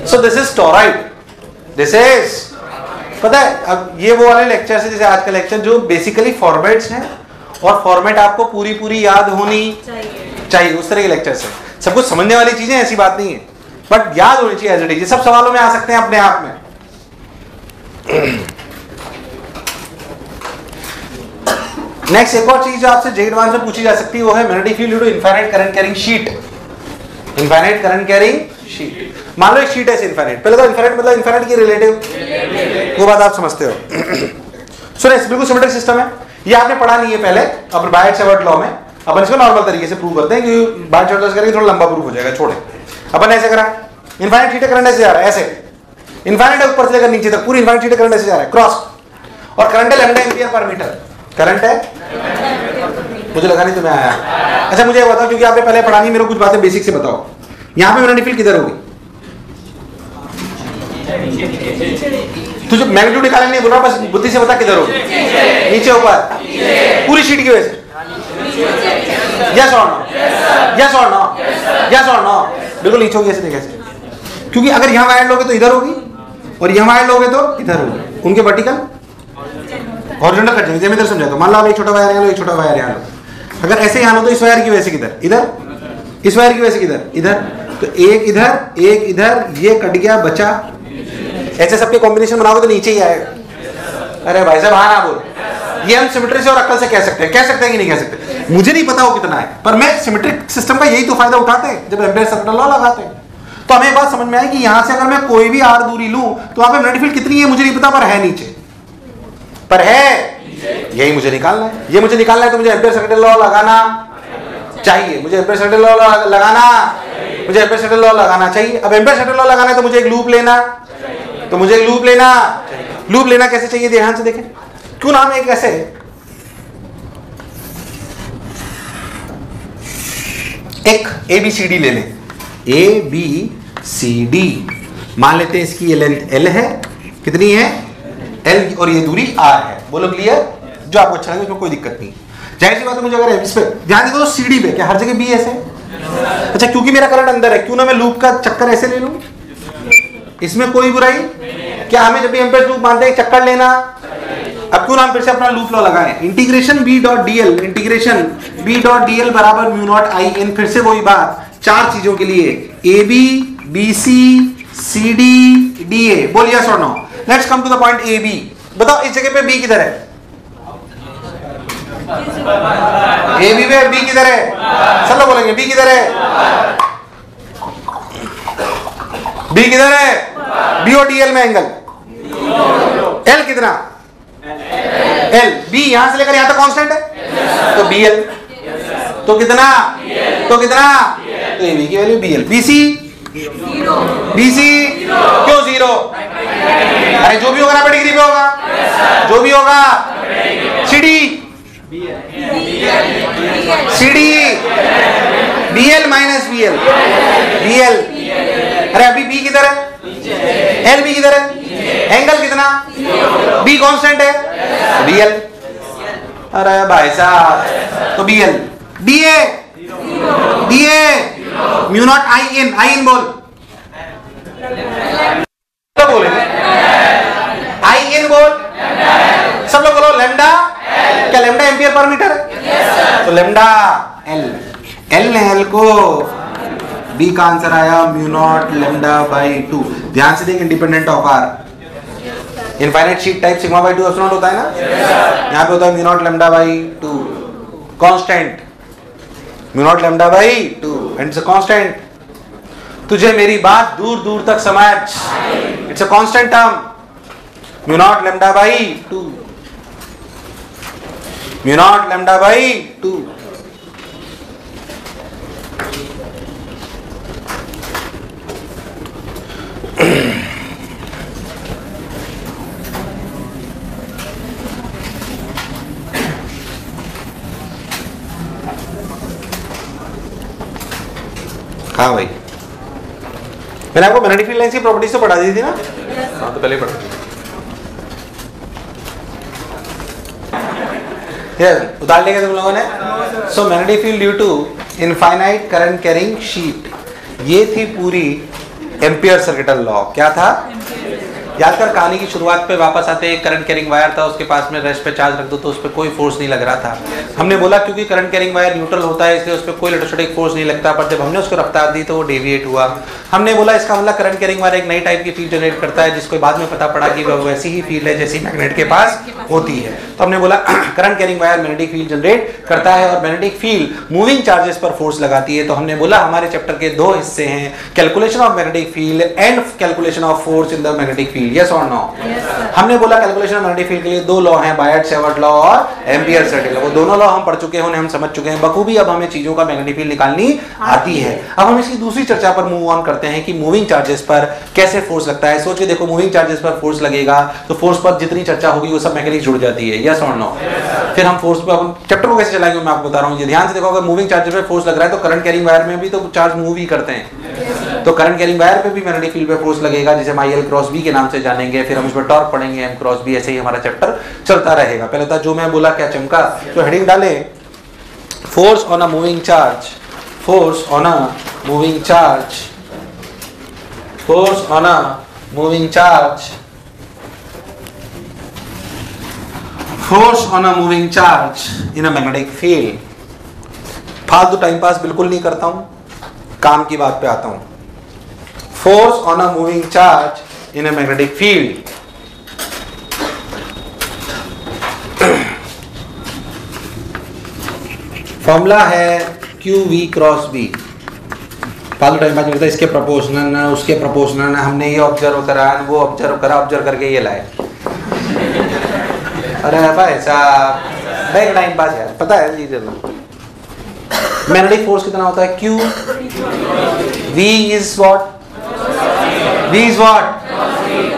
so this is toroid, this is, पता है अब ये वो वाले लेक्चर है जैसे आज का लेक्चर जो बेसिकली फॉर्मेट्स हैं और फॉर्मेट आपको पूरी पूरी याद होनी चाहिए, उस तरह के लेक्चर्स हैं। सब कुछ समझने वाली चीजें, ऐसी बात नहीं है, बट याद होनी चाहिए एज इट इज। सब सवालों में आ सकते हैं अपने आप में। नेक्स्ट एक और चीज जो आपसे जे एडवांस में पूछी जा सकती है वो है magnetic field due to infinite current carrying sheet. Infinite current carrying sheet, मान लो एक शीट है इनफाइनाइट। पहले तो इनफाइनाइट मतलब इनफाइनाइट की रिलेटिव, वो बात आप समझते हो। सुनो बिल्कुल सिमेट्रिक सिस्टम है, ये आपने पढ़ा नहीं है पहले अपन बायट-सैवर्ट लॉ में। अपन इसको नॉर्मल तरीके से प्रूव करते हैं क्योंकि बायट-सैवर्ट करेंगे थोड़ा लंबा प्रूफ हो जाएगा, छोड़े। अपन ऐसे करा, इनफाइनाइट शीट करंट ऐसे जा रहा है, ऐसे इनफाइनाइट ऊपर से लेकर नीचे तक पूरी इनफाइनाइट शीट करंट ऐसे जा रहा है क्रॉस, और करंट है लैम्डा एम्पीयर पर मीटर। करंट है, मुझे लगा नहीं तुम्हें आया। अच्छा मुझे बताओ, क्योंकि आपने पहले पढ़ा नहीं, मेरे को कुछ बातें बेसिक से बताओ। यहाँ पे मैग्नेटिक फील्ड किधर होगी? तुझे मैग्नीट्यूड निकालने नहीं बोल रहा, बस बुद्धि से बता किधर होगी। नीचे ऊपर पूरी शीट की वजह से। यस और नो, यस और नो, यस और नो, बिल्कुल नीचे होगी। ऐसे नहीं कैसे? क्योंकि अगर यहाँ वायर लोगे तो इधर होगी और यहाँ वायर लोगे तो इधर होगी। उनके वर्टिकल हॉरिजॉन्टल कट जाएंगे। मैं इधर समझाता हूं, मान लो आप एक छोटा वायर यहाँ लो, एक छोटा वायर यहाँ लो। अगर ऐसे यहाँ लो तो इस वायर की वजह से किधर? इधर। इस वायर की वजह से किधर? इधर। तो एक इधर एक इधर, ये कट गया बचा। ऐसे सबके कॉम्बिनेशन बनाओगे तो नीचे ही आएगा। अरे भाई साहब हाँ ना बोल। ये हम सिमेट्री से और अक्ल से कह सकते हैं कि नहीं कह सकते? मुझे नहीं पता वो कितना है, पर मैं सिमेट्रिक सिस्टम का यही तो फायदा उठाते हैं जब एम्पियर सर्किल लॉ लगाते हैं। तो हमें बात समझ में आई कि यहाँ से अगर मैं कोई भी आर दूरी लूं तो वहां पे मैग्नेटिक फील्ड कितनी है मुझे नहीं पता, पर है नीचे, पर है। यही मुझे निकालना है, ये मुझे निकालना है। तो मुझे एम्पियर सर्किल लॉ लगाना चाहिए, मुझे एम्पियर सर्किल लॉ लगाना, मुझे एम्पियर सर्किल लॉ लगाना चाहिए। अब एम्पियर सर्किल लॉ लगाना है तो मुझे एक लूप लेना, तो मुझे एक लूप लेना। लूप लेना कैसे चाहिए ध्यान से देखें। क्यों नाम है कैसे? एक ABCD ले लें, ABCD मान लेते हैं। इसकी लेंथ L है, कितनी है? L, और ये दूरी R है। बोलो क्लियर? जो आपको अच्छा लगे उसमें कोई दिक्कत नहीं। जाहिर सी बात है, मुझे अगर इस पे ध्यान दे तो CD पे क्या हर जगह B ऐसे? अच्छा क्योंकि मेरा करंट अंदर है, क्यों ना मैं लूप का चक्कर ऐसे ले लूं? इसमें कोई बुराई क्या? हमें जब भी एम्पियर लूप मानते हैं चक्कर लेना, अब क्यों हम फिर से अपना लूप लॉ लगाएं, इंटीग्रेशन b डॉट dl बराबर म्यू नॉट आई इन, फिर से वही बात, चार चीजों के लिए A B B C C D D A, बोल यस और no. Let's come to the point A B. बताओ इस जगह पे बी किधर है, ए बी पे बी किधर है, सब लोग बोलेंगे बी किधर है, बी किधर है, बी और डी एल में एंगल, एल कितना, एल, बी यहां से लेकर यहां तक कांस्टेंट है तो बी एल, तो कितना, तो कितना, तो ए बी की value B L, B C, B C क्यों जीरो, अरे जो भी होगा ना डिग्री पे होगा, जो भी होगा, C D, C D, B L minus B L, B L, अरे अभी बी किधर है, एल बी किधर है, एंगल कितना, बी कांस्टेंट है बी एल, अरे भाई साहब तो B L, D A, D A mu naught I in बोल, सब बोलेंगे आई इन बोल, सब लोग बोलो लैम्डा, क्या लैम्डा एम्पियर पर मीटर है, तो लैम्डा एल, एल ने एल को, बी का आंसर आया म्यू नॉट लैम्डा बाई 2। ध्यान से देख, independent of R, infinite sheet type sigma by 2 epsilon होता है ना, यहाँ पे होता है mu naught lambda by 2, constant mu naught lambda by 2 and it's a constant. तुझे मेरी बात दूर दूर तक समझ, it's a constant term, mu naught lambda by 2, mu naught lambda by 2। हाँ भाई, मैंने आपको मैग्नेटिक फील्ड लाइंस की प्रॉपर्टीज तो पढ़ा दी थी ना, हाँ तो पहले ही पढ़ा उतार लिया तुम लोगों ने। So magnetic field due to infinite current carrying sheet, ये थी पूरी एम्पियर सर्किटल लॉ। क्या था याद कर, कहानी की शुरुआत पे वापस आते, एक करंट कैरिंग वायर था, उसके पास में रेस्ट पे चार्ज रख दो तो उस पर कोई फोर्स नहीं लग रहा था। हमने बोला क्योंकि करंट कैरिंग वायर न्यूट्रल होता है इसलिए उस पर कोई इलेक्ट्रोस्टैटिक फोर्स नहीं लगता, पर जब हमने उसको रफ्तार दी तो वो डेविएट हुआ। हमने बोला इसका मतलब करंट कैरिंग वायर एक नई टाइप की फील्ड जनरेट करता है, जिसको बाद में पता पड़ा कि वह वैसी ही फील्ड है जैसी मैग्नेट के पास होती है। तो हमने बोला current carrying wire magnetic field generate करता है और मैग्नेटिक फील्ड मूविंग चार्जेस पर फोर्स लगाती है। तो हमने बोला हमारे चैप्टर के दो हिस्से हैं, calculation of magnetic field and calculation of force in the magnetic field. Yes और नो? हमने बोला कैलकुलेशन ऑफ मैग्नेटिक फील्ड के लिए दो लॉ हैं, बायट-सैवर्ट लॉ और एम्पियर सर्किट लॉ। वो दोनों लॉ हम पढ़ चुके हैं, उन्हें हम समझ चुके हैं बखूबी। अब हमें चीजों का मैग्नेटिक फील्ड निकालनी आती है। अब हम इसकी दूसरी चर्चा पर मूव ऑन करते हैं कि मूविंग चार्जेस पर कैसे फोर्स लगता है। सोच के देखो, मूविंग चार्जेस पर फोर्स लगेगा तो फोर्स पर जितनी चर्चा होगी वो सब मैकेनिक्स जुड़ जाती है। यस और नो? फिर हम फोर्स पर हम चैप्टर को कैसे चलाएंगे मैं आपको बता रहा हूँ। ये ध्यान से देखो, अगर मूविंग चार्जेस पर फोर्स लग रहा है तो करंट कैरिंग वायर में भी तो चार्ज मूव ही करते हैं, तो करंट कैरिंग वायर पे भी मैग्नेटिक फील्ड पे फोर्स लगेगा, जिसे हम IL क्रॉस B के नाम से जानेंगे। फिर हम उस पर टॉर्क पढ़ेंगे, M क्रॉस B, ऐसे ही हमारा चैप्टर चलता रहेगा। पहले था जो मैं बोला क्या चमका, तो हेडिंग डाले force on a moving charge, force on a moving charge, force on a moving charge, force on a moving charge in a magnetic field. फालतू टाइम पास बिल्कुल नहीं करता हूं, काम की बात पे आता हूं। Force on a moving charge in a magnetic field. Formula है QV क्रॉस B। फालतू टाइम पास मिलता है, इसके प्रोपोर्शनल ना उसके प्रोपोर्शनल ना, हमने ये ऑब्जर्व करा, वो ऑब्जर्व करा, ऑब्जर्व करके ये लाए। अरे भाई साहब बैक टाइम पास यार, पता है ये मैग्नेटिक फोर्स कितना होता है? Q, V is what? V is what?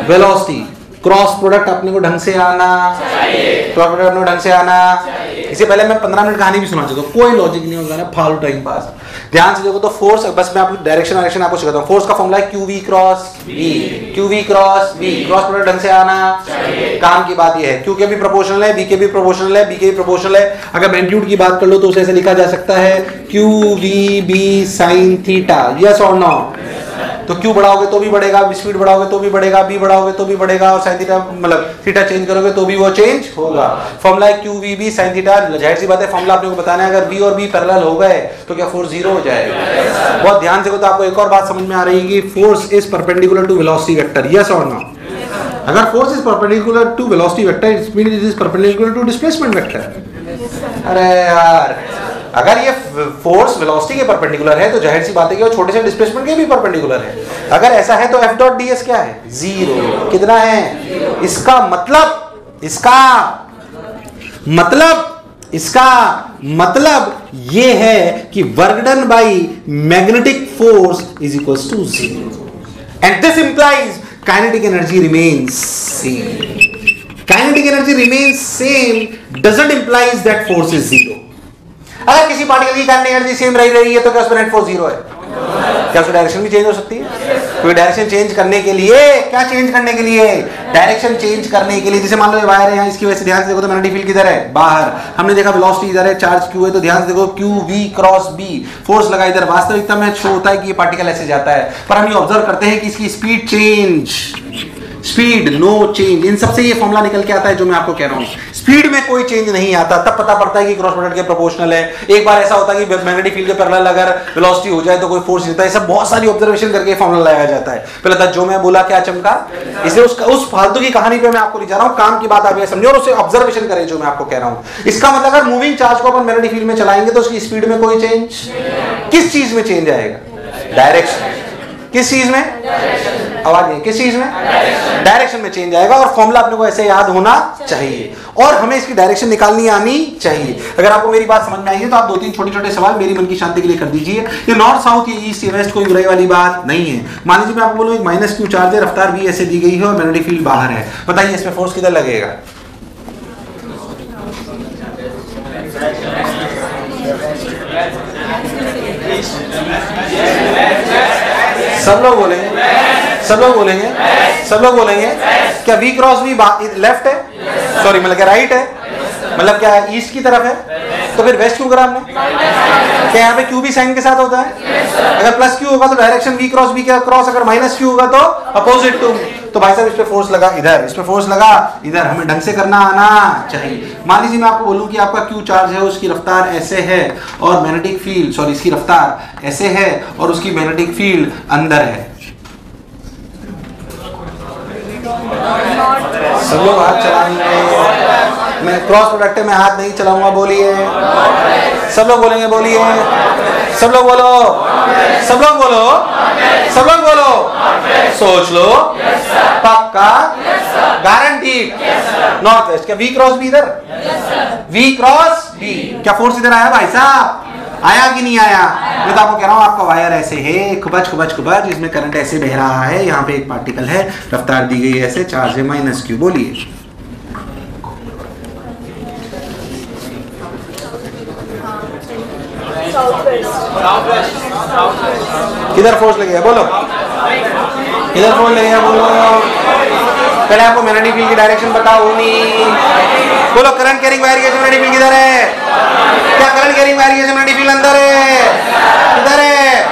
Velocity. Cross product अपने को ढंग से आना चाहिए, क्रॉस प्रोडक्ट अपने को ढंग से आना। इससे पहले मैं 15 मिनट कहानी भी सुना चुका हूँ, कोई लॉजिक नहीं होगा ना, फालतू टाइम पास। ध्यान से देखो तो फोर्स, बस मैं आपको डायरेक्शन आपको सिखाता हूँ। फोर्स का फॉर्मूला है QV cross B, QV cross B। Cross product ढंग से आना चाहिए। काम की बात ये है, Q के भी प्रोपोर्शनल है, B के भी प्रोपोर्शनल है, B के भी प्रोपोर्शनल है। अगर मैग्नीट्यूड की बात कर लो तो उसे ऐसे लिखा जा सकता है QVB sin थीटा। यस और नो? तो क्यू बढ़ाओगे तो भी बढ़ेगा, स्पीड बढ़ाओगे तो भी बढ़ेगा, बी बढ़ाओगे तो भी बढ़ेगा, और साइन थीटा मतलब थीटा चेंज करोगे तो भी वो चेंज होगा। फॉर्मूला है Q V B sine theta. जाहिर सी बात है फॉर्मूला आपने को बताना है, अगर बी और बी पैरेलल हो गए तो क्या फोर्स जीरो हो जाएगा। बहुत ध्यान से, तो आपको एक और बात समझ में आ रही है कि force is perpendicular to velocity vector, yes और नो। अगर force is perpendicular to velocity vector it means it is perpendicular to displacement vector. अरे यार, अगर ये फोर्स वेलोसिटी के परपेंडिकुलर है तो जाहिर सी बात है कि वो छोटे से डिस्प्लेसमेंट के भी परपेंडिकुलर है। अगर ऐसा है तो एफ डॉट डी एस क्या है, जीरो। कितना है, इसका मतलब ये है कि work done by magnetic force is equals to zero, and this implies kinetic energy remains same. Kinetic energy remains same doesn't implies that force is zero. अगर किसी पार्टिकल की काइनेटिक एनर्जी सेम रही है तो क्या उसमें नेट फोर्स जीरो है? क्या उसकी डायरेक्शन भी चेंज हो सकती है? कोई डायरेक्शन चेंज करने के लिए, क्या चेंज करने के लिए, डायरेक्शन चेंज करने के लिए, जैसे मान लो ये वायर है यहाँ, इसकी वजह से ध्यान से देखो तो मैग्नेटिक फील्ड किधर है, बाहर। हमने देखा वेलोसिटी इधर है, चार्ज क्यू है, तो ध्यान से देखो Q V cross B, force लगा इधर। वास्तविकता में शो होता है कि ये पार्टिकल ऐसे जाता है, पर हम ये ऑब्जर्व करते हैं कि इसकी speed change, speed no change. इन सबसे ये फॉर्मूला निकल के आता है जो मैं आपको कह रहा हूं, स्पीड में कोई चेंज नहीं आता, तब पता पड़ता है कि क्रॉस प्रोडक्ट के प्रोपोर्शनल है। एक बार ऐसा होता है कि मैग्नेटिक फील्ड के पैरेलल अगर वेलोसिटी हो जाए तो कोई फोर्स नहीं होता। ऐसा बहुत सारी ऑब्जर्वेशन करके फॉर्मूला लगाया जाता है। पहले था जो मैं बोला क्या चमका, इसलिए उस फालतू की कहानी पे मैं आपको नहीं जा रहा हूं, काम की बात आप ये समझो और उसे ऑब्जर्वेशन करें जो मैं आपको कह रहा हूं। इसका मतलब अगर मूविंग चार्ज को अपन मैग्नेटिक फील्ड में चलाएंगे तो उसकी स्पीड में कोई चेंज, किस चीज में चेंज आएगा, डायरेक्शन। किस चीज में, आवाज नहीं, किस चीज में, डायरेक्शन में चेंज आएगा। और फॉर्मूला अपने को ऐसे याद होना चाहिए और हमें इसकी डायरेक्शन निकालनी आनी चाहिए। अगर आपको मेरी बात समझ में आई है तो आप 2-3 छोटे-छोटे सवाल मेरी मन की शांति के लिए कर दीजिए। ये नॉर्थ साउथ, ये ईस्ट या वेस्ट, कोई बुराई वाली बात नहीं है। मान लीजिए मैं आपको बोलूं एक माइनस क्यू चार्ज है, रफ्तार भी ऐसे दी गई है और मैग्नेटिक फील्ड बाहर है, बताइए इसमें फोर्स किधर लगेगा? सब लोग बोलेंगे, सब लोग बोलेंगे, सब लोग बोलेंगे। क्या वी क्रॉस वी लेफ्ट है, सॉरी मतलब क्या राइट है, मतलब क्या ईस्ट की तरफ है, तो फिर वेस्ट क्यों करा हमने? क्या यहाँ पे क्यू भी साइन के साथ होता है? अगर प्लस क्यू होगा तो direction V cross B cross, अगर माइनस क्यू होगा तो अपोजिट टू। तो भाई साहब इस पे फोर्स लगा इधर, इस पे फोर्स लगा इधर, हमें ढंग से करना आना चाहिए। मान लीजिए मैं आपको बोलूं कि आपका क्यू चार्ज है, उसकी रफ्तार ऐसे है और मैग्नेटिक फील्ड, सॉरी इसकी रफ्तार ऐसे है और उसकी मैग्नेटिक फील्ड अंदर है। सब लोग हाथ चलाएंगे, मैं क्रॉस प्रोडक्ट में हाथ नहीं चलाऊंगा, बोलिए। सब लोग बोलेंगे, बोलिए। सब लोग बोलो, सब लोग बोलो, सब लोग बोलो। सोच लो, पक्का, गारंटीड। नॉर्थ वेस्ट, क्या वी क्रॉस बी इधर, वी क्रॉस बी, क्या फोर्स इधर आया भाई साहब, आया कि नहीं आया? मैं तो आपको कह रहा हूं आपका वायर ऐसे है, खुबच खुबच खुबच, इसमें करंट ऐसे बह रहा है, यहाँ पे एक पार्टिकल है, रफ्तार दी गई है ऐसे, चार्ज है माइनस क्यू। बोलिए किधर फोर्स लगेगा, बोलो किधर फोर्स लगेगा, बोलो। पहले आपको मैग्नेटिक फील्ड की डायरेक्शन बताओ, नहीं बोलो। करंट कैरिंग वायर की मैग्नेटिक फील्ड किधर है? क्या करंट कैरिंग वायर की मैग्नेटिक फील्ड अंदर है? किधर है,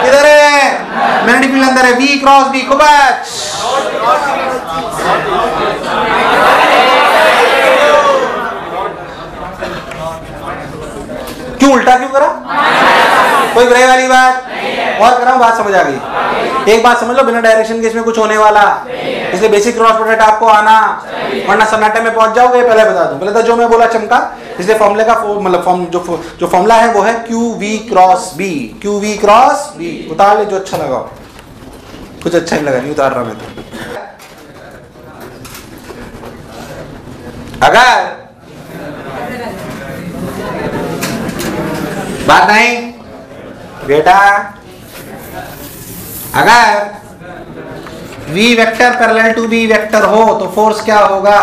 किधर है? मैग्नेटिक फील्ड अंदर है, वी क्रॉस बी, खुबच। क्यों उल्टा क्यों करा? कोई बुराई वाली बात और कर रहा हूं, बात समझ आ गई? एक बात समझ लो, बिना डायरेक्शन के इसमें कुछ होने वाला, इसलिए बेसिक क्रॉस प्रोडक्ट आपको आना, वरना सन्नाटे में पहुंच जाओगे। पहले बता दूं, पहले तो जो मैं बोला चमका, इसलिए फॉर्मूले का मतलब फॉर्म जो फॉर्मूला है वो है Q V cross B, Q V cross B. उतार ले जो अच्छा लगा, कुछ अच्छा नहीं लगा, नहीं उतार रहा मैं तो। अगर बात नहीं बेटा, अगर v vector parallel to b vector हो तो फोर्स क्या होगा,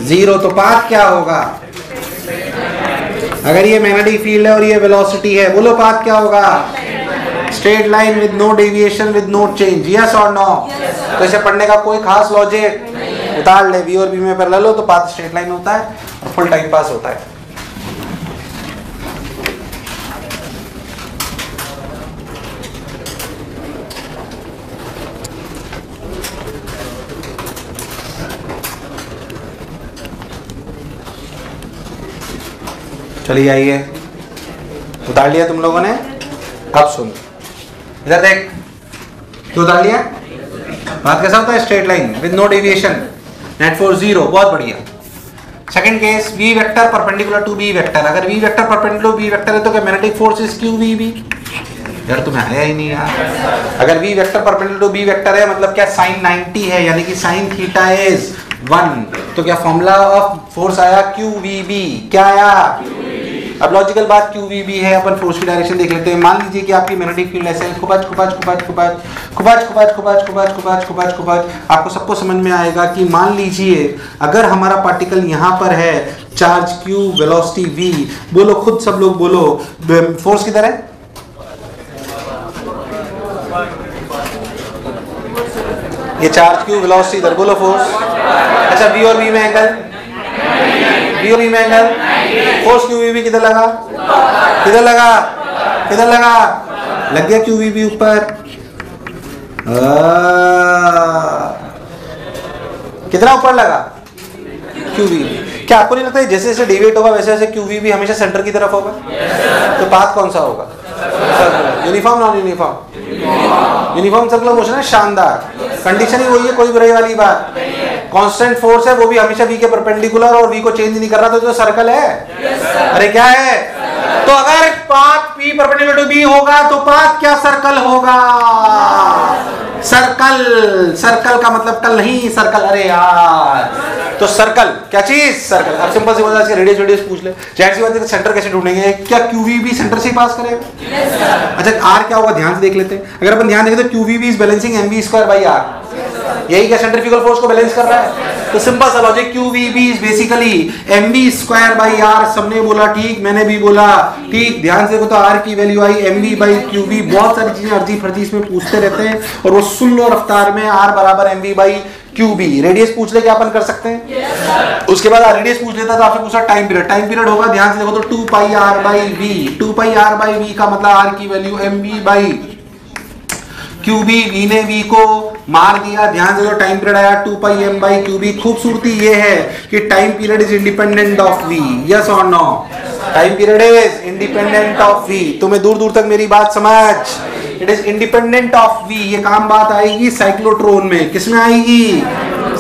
जीरो। तो पाथ क्या होगा? अगर ये मैग्नेटिक फील्ड है और ये वेलोसिटी है, बोलो पाथ क्या होगा? Straight line with no deviation with no change, yes और नो? तो इसे पढ़ने का कोई खास लॉजिक, उतार ले, v और b में पैरेलल हो तो पाथ स्ट्रेट लाइन होता है और फुल टाइम पास होता है। चलिए आइए, उतार लिया तुम लोगों ने। अब सुन, इधर देख, क्यों उतार लिया? बात कैसा होता है? Straight line with no deviation, net force 0, बहुत बढ़िया। Second case, v vector perpendicular to b vector. अगर v vector perpendicular to b vector है तो क्या मैग्नेटिक फोर्स इज QVB? यार तुम्हें आया ही नहीं यार। अगर v vector perpendicular to b vector है मतलब क्या sin 90 है, यानी कि sin थीटा इज 1, तो क्या फॉर्मूला ऑफ फोर्स आया QVB? क्या आया? अब लॉजिकल बात QVB है, अपन फोर्स की डायरेक्शन देख लेते हैं। मान लीजिए कि आपकी मैग्नेटिक फील्ड ऐसे खुबच खुबच खुबच खुबच खुबच खुबच खुबच खुबच खुबच खुबच खुबच, आपको सबको समझ में आएगा कि मान लीजिए अगर हमारा पार्टिकल यहाँ पर है, चार्ज Q, वेलोसिटी V, बोलो खुद सब लोग बोलो, फोर्स किधर है? ये चार्ज Q, वेलोसिटी इधर, बोलो फोर्स। अच्छा, V और V में एंगल, V और V में एंगल, फोर्स QVB किधर लगा? किधर लगा? किधर लगा? लग गया QVB ऊपर। कितना ऊपर लगा? QVB। क्या आपको नहीं लगता है जैसे जैसे डेविएट होगा वैसे वैसे QVB हमेशा सेंटर की तरफ होगा? तो पाथ कौन सा होगा? Uniform, non uniform? Uniform circular motion है, शानदार। कंडीशन ही वही है, कोई बुराई वाली बात। कांस्टेंट फोर्स है, वो भी हमेशा V के परपेंडिकुलर, और V को चेंज नहीं कर रहा, तो सर्कल है। अरे क्या है? तो अगर path P perpendicular to B होगा तो पाथ क्या सर्कल होगा? सर्कल। सर्कल का मतलब कल नहीं, सर्कल। अरे यार, तो सर्कल क्या चीज? सर्कल। अब सिंपल सी बात है, रेडियस रेडियस पूछ ले, जाहिर सी बात है सेंटर कैसे ढूंढेंगे? क्या QVB सेंटर से ही पास करेगा? अच्छा, R क्या होगा ध्यान से देख लेते हैं। अगर अपन ध्यान देखें तो QVB इज बैलेंसिंग mv²/r, यही क्या सेंट्रीफ्यूगल फोर्स को बैलेंस कर रहा है? तो सिंपल सा logic, QVB is basically mv²/r। सबने बोला ठीक, मैंने भी बोला ठीक। ध्यान से देखो तो R की वैल्यू आई mv/QV। बहुत सारी चीजें अर्जी फर्जी इसमें पूछते रहते हैं, और वो सुन लो रफ्तार में, R बराबर mv/QV। रेडियस पूछ ले, क्या अपन कर सकते हैं? उसके बाद रेडियस पूछ लेता तो आपसे पूछा टाइम पीरियड। टाइम पीरियड होगा, ध्यान से देखो तो 2πr/v। 2πr/v का मतलब R की वैल्यू mv/QV। V ने V को मार दिया, ध्यान से देखो टाइम पीरियड आया 2πm/QV। खूबसूरती ये है कि time period is independent of V, yes और no? Time period is independent of V। तुम्हें दूर दूर तक मेरी बात समझ? It is independent of V। ये काम बात आएगी साइक्लोट्रॉन में। किसमें आएगी?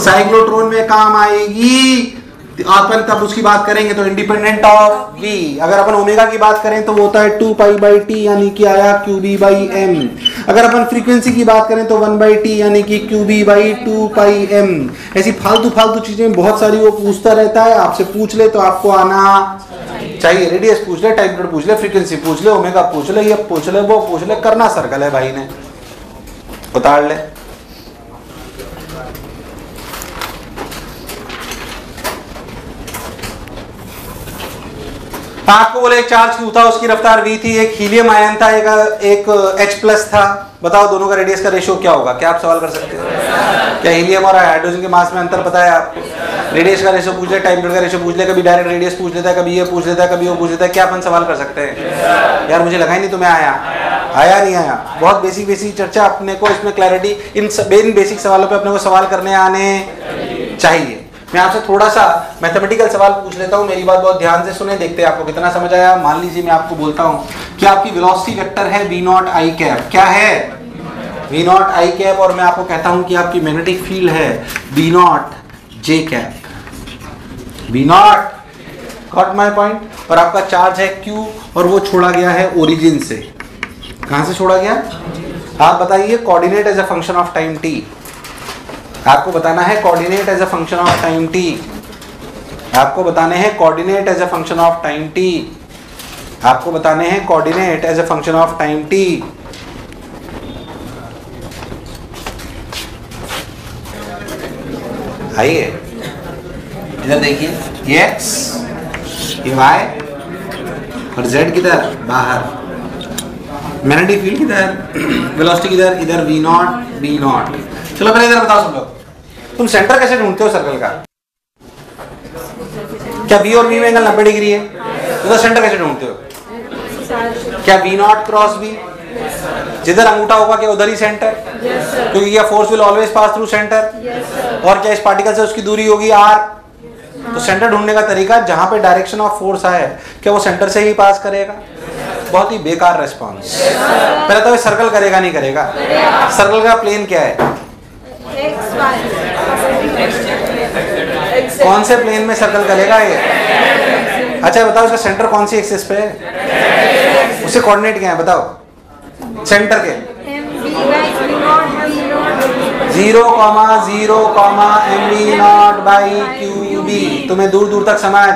साइक्लोट्रॉन में काम आएगी। अपन तब उसकी बात करेंगे तो इंडिपेंडेंट ऑफ V। अगर अपन ओमेगा की बात करें तो वो होता है 2π/T, यानी कि आया QB/m। अगर अपन फ्रीक्वेंसी की बात करें तो 1/T, यानी कि QB/2πm। ऐसी फालतू फालतू चीजें बहुत सारी वो पूछता रहता है, आपसे पूछ ले तो आपको आना चाहिए। रेडियस पूछ ले, टाइम पीरियड पूछ ले, फ्रीक्वेंसी पूछ ले, ओमेगा पूछ ले, ये पूछ ले, वो पूछ ले, करना सर्कल है भाई ने, उतार ले। आपको बोले एक चार्ज क्यू था, उसकी रफ्तार v थी, एक हीलियम आयन था, एक H+ था। बताओ दोनों का रेडियस का रेशियो क्या होगा? क्या आप सवाल कर सकते हैं? क्या हीलियम और हाइड्रोजन के मास में अंतर पता है आपको? रेडियस का रेशियो पूछ ले, टाइम पीरियड का रेशियो पूछ ले, कभी डायरेक्ट रेडियस पूछ लेता है, कभी ये पूछ लेता है, कभी वो पूछ लेता है। क्या अपन सवाल कर सकते हैं? यार मुझे लगा ही नहीं तुम्हें आया नहीं आया। बहुत बेसिक बेसिक चर्चा, अपने को इसमें क्लैरिटी, इन बेसिक सवालों पे अपने को सवाल करने आने चाहिए। मैं आपसे थोड़ा सा मैथमेटिकल सवाल पूछ लेता हूँ, मेरी बात बहुत ध्यान से सुने, देखते हैं आपको कितना समझ आया। मान लीजिए मैं आपको बोलता हूँ कि आपकी वेलोसिटी वेक्टर है v0i। क्या है? v0i, और मैं आपको कहता हूँ कि आपकी मैग्नेटिक फील्ड है v0j। v0, got my point? और आपका चार्ज है q, और वो छोड़ा गया है ओरिजिन से। कहां से छोड़ा गया? आप बताइए। Coordinate as a function of time t। आपको बताना है coordinate as a function of time t। आपको बताने हैं coordinate as a function of time t। आपको बताने हैं coordinate as a function of time t। आइए इधर देखिए, ये x, ये y और z किधर? बाहर। मैग्नेटिक फील्ड किधर? वेलोसिटी किधर? इधर v0। चलो पहले इधर बताओ सब लोग, तुम सेंटर कैसे ढूंढते हो सर्कल का? क्या V और V में एंगल 90 डिग्री है? तो सेंटर कैसे ढूंढते हो? क्या v0 × v, जिधर अंगूठा होगा क्या उधर ही सेंटर? क्योंकि क्या force will always pass through centre. और क्या इस पार्टिकल से उसकी दूरी होगी r। तो सेंटर ढूंढने का तरीका, जहां पे डायरेक्शन ऑफ फोर्स है क्या वो सेंटर से ही पास करेगा? बहुत ही बेकार रेस्पॉन्स। पहले तो ये सर्कल करेगा नहीं करेगा? सर्कल का प्लेन क्या है? कौन से प्लेन में सर्कल करेगा ये? अच्छा बताओ इसका सेंटर कौन सी एक्सिस पे है? उसके कोऑर्डिनेट क्या है बताओ सेंटर के? 0,0,mv0/qb। तुम्हें दूर दूर तक समझ?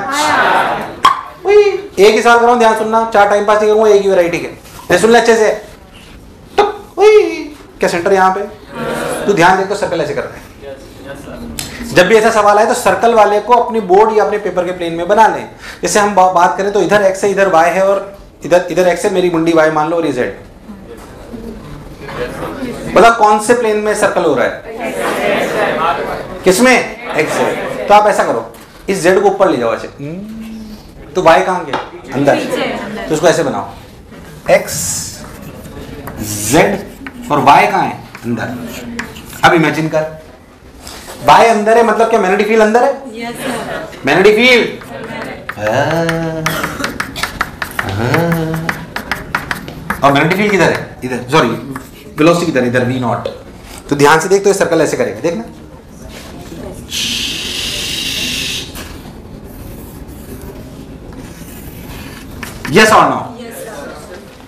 एक ही सवाल कर रहा हूं, ध्यान सुनना, 4 टाइम पास नहीं करूंगा, एक ही वैरायटी के। सुन ले अच्छे से। क्या सेंटर यहाँ पे? तू ध्यान दे तो सर्कल ऐसे कर रहे हैं। जब भी ऐसा सवाल आए तो सर्कल वाले को अपनी बोर्ड या अपने पेपर के प्लेन में बना लें। जैसे हम बात करें तो इधर x है, इधर y है, और इधर x है, मेरी मुंडी y मान लो, और ये z। मतलब कौन से प्लेन में सर्कल हो रहा है? किसमें? x है। तो आप ऐसा करो, इस z को ऊपर ले जाओ ऐसे। तो y कहाँ गया? अंदर। तो उसको ऐसे बनाओ, x z और y कहाँ है? अंदर। अब इमेजिन कर, y अंदर है मतलब क्या मैग्नेटिक फील्ड अंदर है? Yes, sir. मैग्नेटिक फील्ड और मैग्नेटिक फील्ड किधर है? इधर, सॉरी वेलोसिटी किधर? इधर v0। तो ध्यान से देख, तो ये सर्कल ऐसे करेगा, देखना। यस और नो?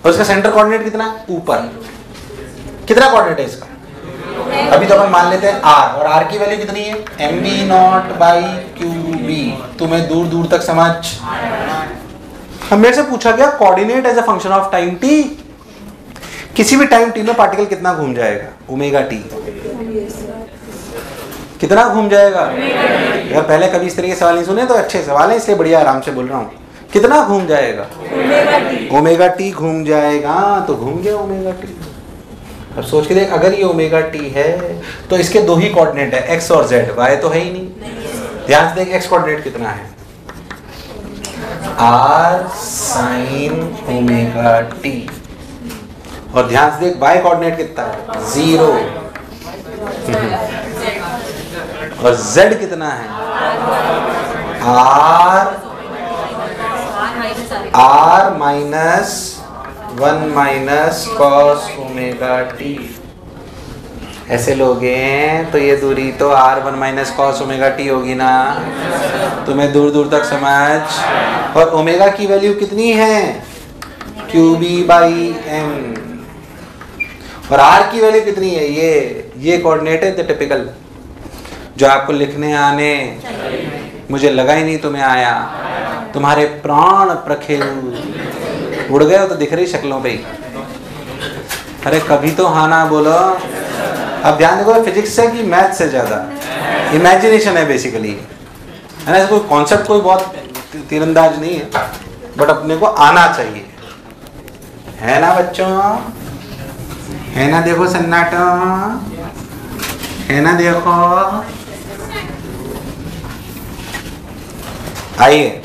और इसका सेंटर कोऑर्डिनेट कितना है? ऊपर। कितना कोऑर्डिनेट है इसका? अभी तो अपन मान लेते हैं r, और r की वैल्यू कितनी है? mv0/qb। तुम्हें दूर दूर तक समझ? अब मेरे से पूछा गया coordinate as a function of time t। किसी भी टाइम t में पार्टिकल कितना घूम जाएगा? Omega t। कितना घूम जाएगा? यार पहले कभी इस तरह के सवाल नहीं सुने, तो अच्छे सवाल है इसलिए बढ़िया आराम से बोल रहा हूँ। कितना घूम जाएगा? ओमेगा t घूम जाएगा। तो घूम गया ओमेगा t। अब सोच के देख, अगर ये ओमेगा t है तो इसके दो ही कोऑर्डिनेट है, x और z, y तो है ही नहीं। ध्यान से देख, x कोऑर्डिनेट कितना है? r sin omega t। और ध्यान से देख, y कोऑर्डिनेट कितना है? 0। और z कितना है? r minus 1 minus cos omega t। ऐसे लोगे तो ये दूरी तो r1 minus cos omega t होगी ना। तुम्हें दूर दूर तक समझ? और ओमेगा की वैल्यू कितनी है? qb/m। और r की वैल्यू कितनी है? ये कोऑर्डिनेट है द टिपिकल, जो आपको लिखने आने। मुझे लगा ही नहीं तुम्हें आया। तुम्हारे प्राण प्रखेल उड़ गए हो तो दिख रही शक्लों पे ही। अरे कभी तो हाँ ना बोलो। अब ध्यान देखो, फिजिक्स है कि मैथ से ज्यादा इमेजिनेशन है बेसिकली, है ना। कोई कॉन्सेप्ट कोई बहुत तीरंदाज नहीं है, बट अपने को आना चाहिए, है ना बच्चों? है ना? देखो सन्नाटा, है ना? देखो, आइए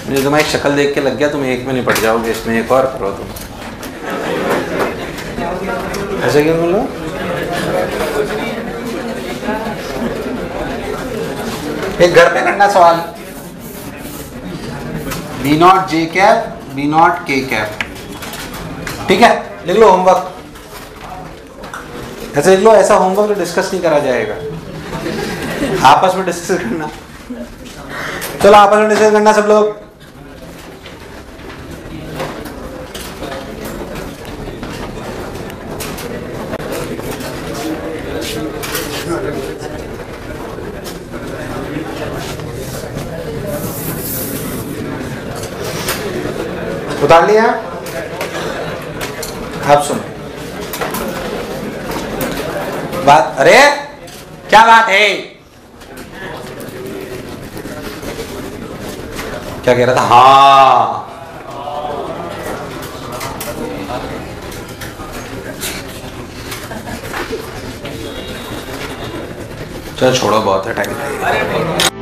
मुझे तुम्हारी शक्ल देख के लग गया तुम एक में निपट जाओगे, इसमें एक और करो तुम। ऐसे क्यों बोलो? एक घर पे करना सवाल, B0 J cap, B0 K cap. ठीक है, लिख लो होमवर्क। ऐसे लिख लो, ऐसा होमवर्क डिस्कस नहीं करा जाएगा, आपस में डिस्कस करना। चलो आपस में डिस्कस करना सब लोग। उतार लिया? आप सुनो बात। अरे क्या बात है? क्या कह रहा था? हाँ, चलो छोड़ो, बहुत है टाइम।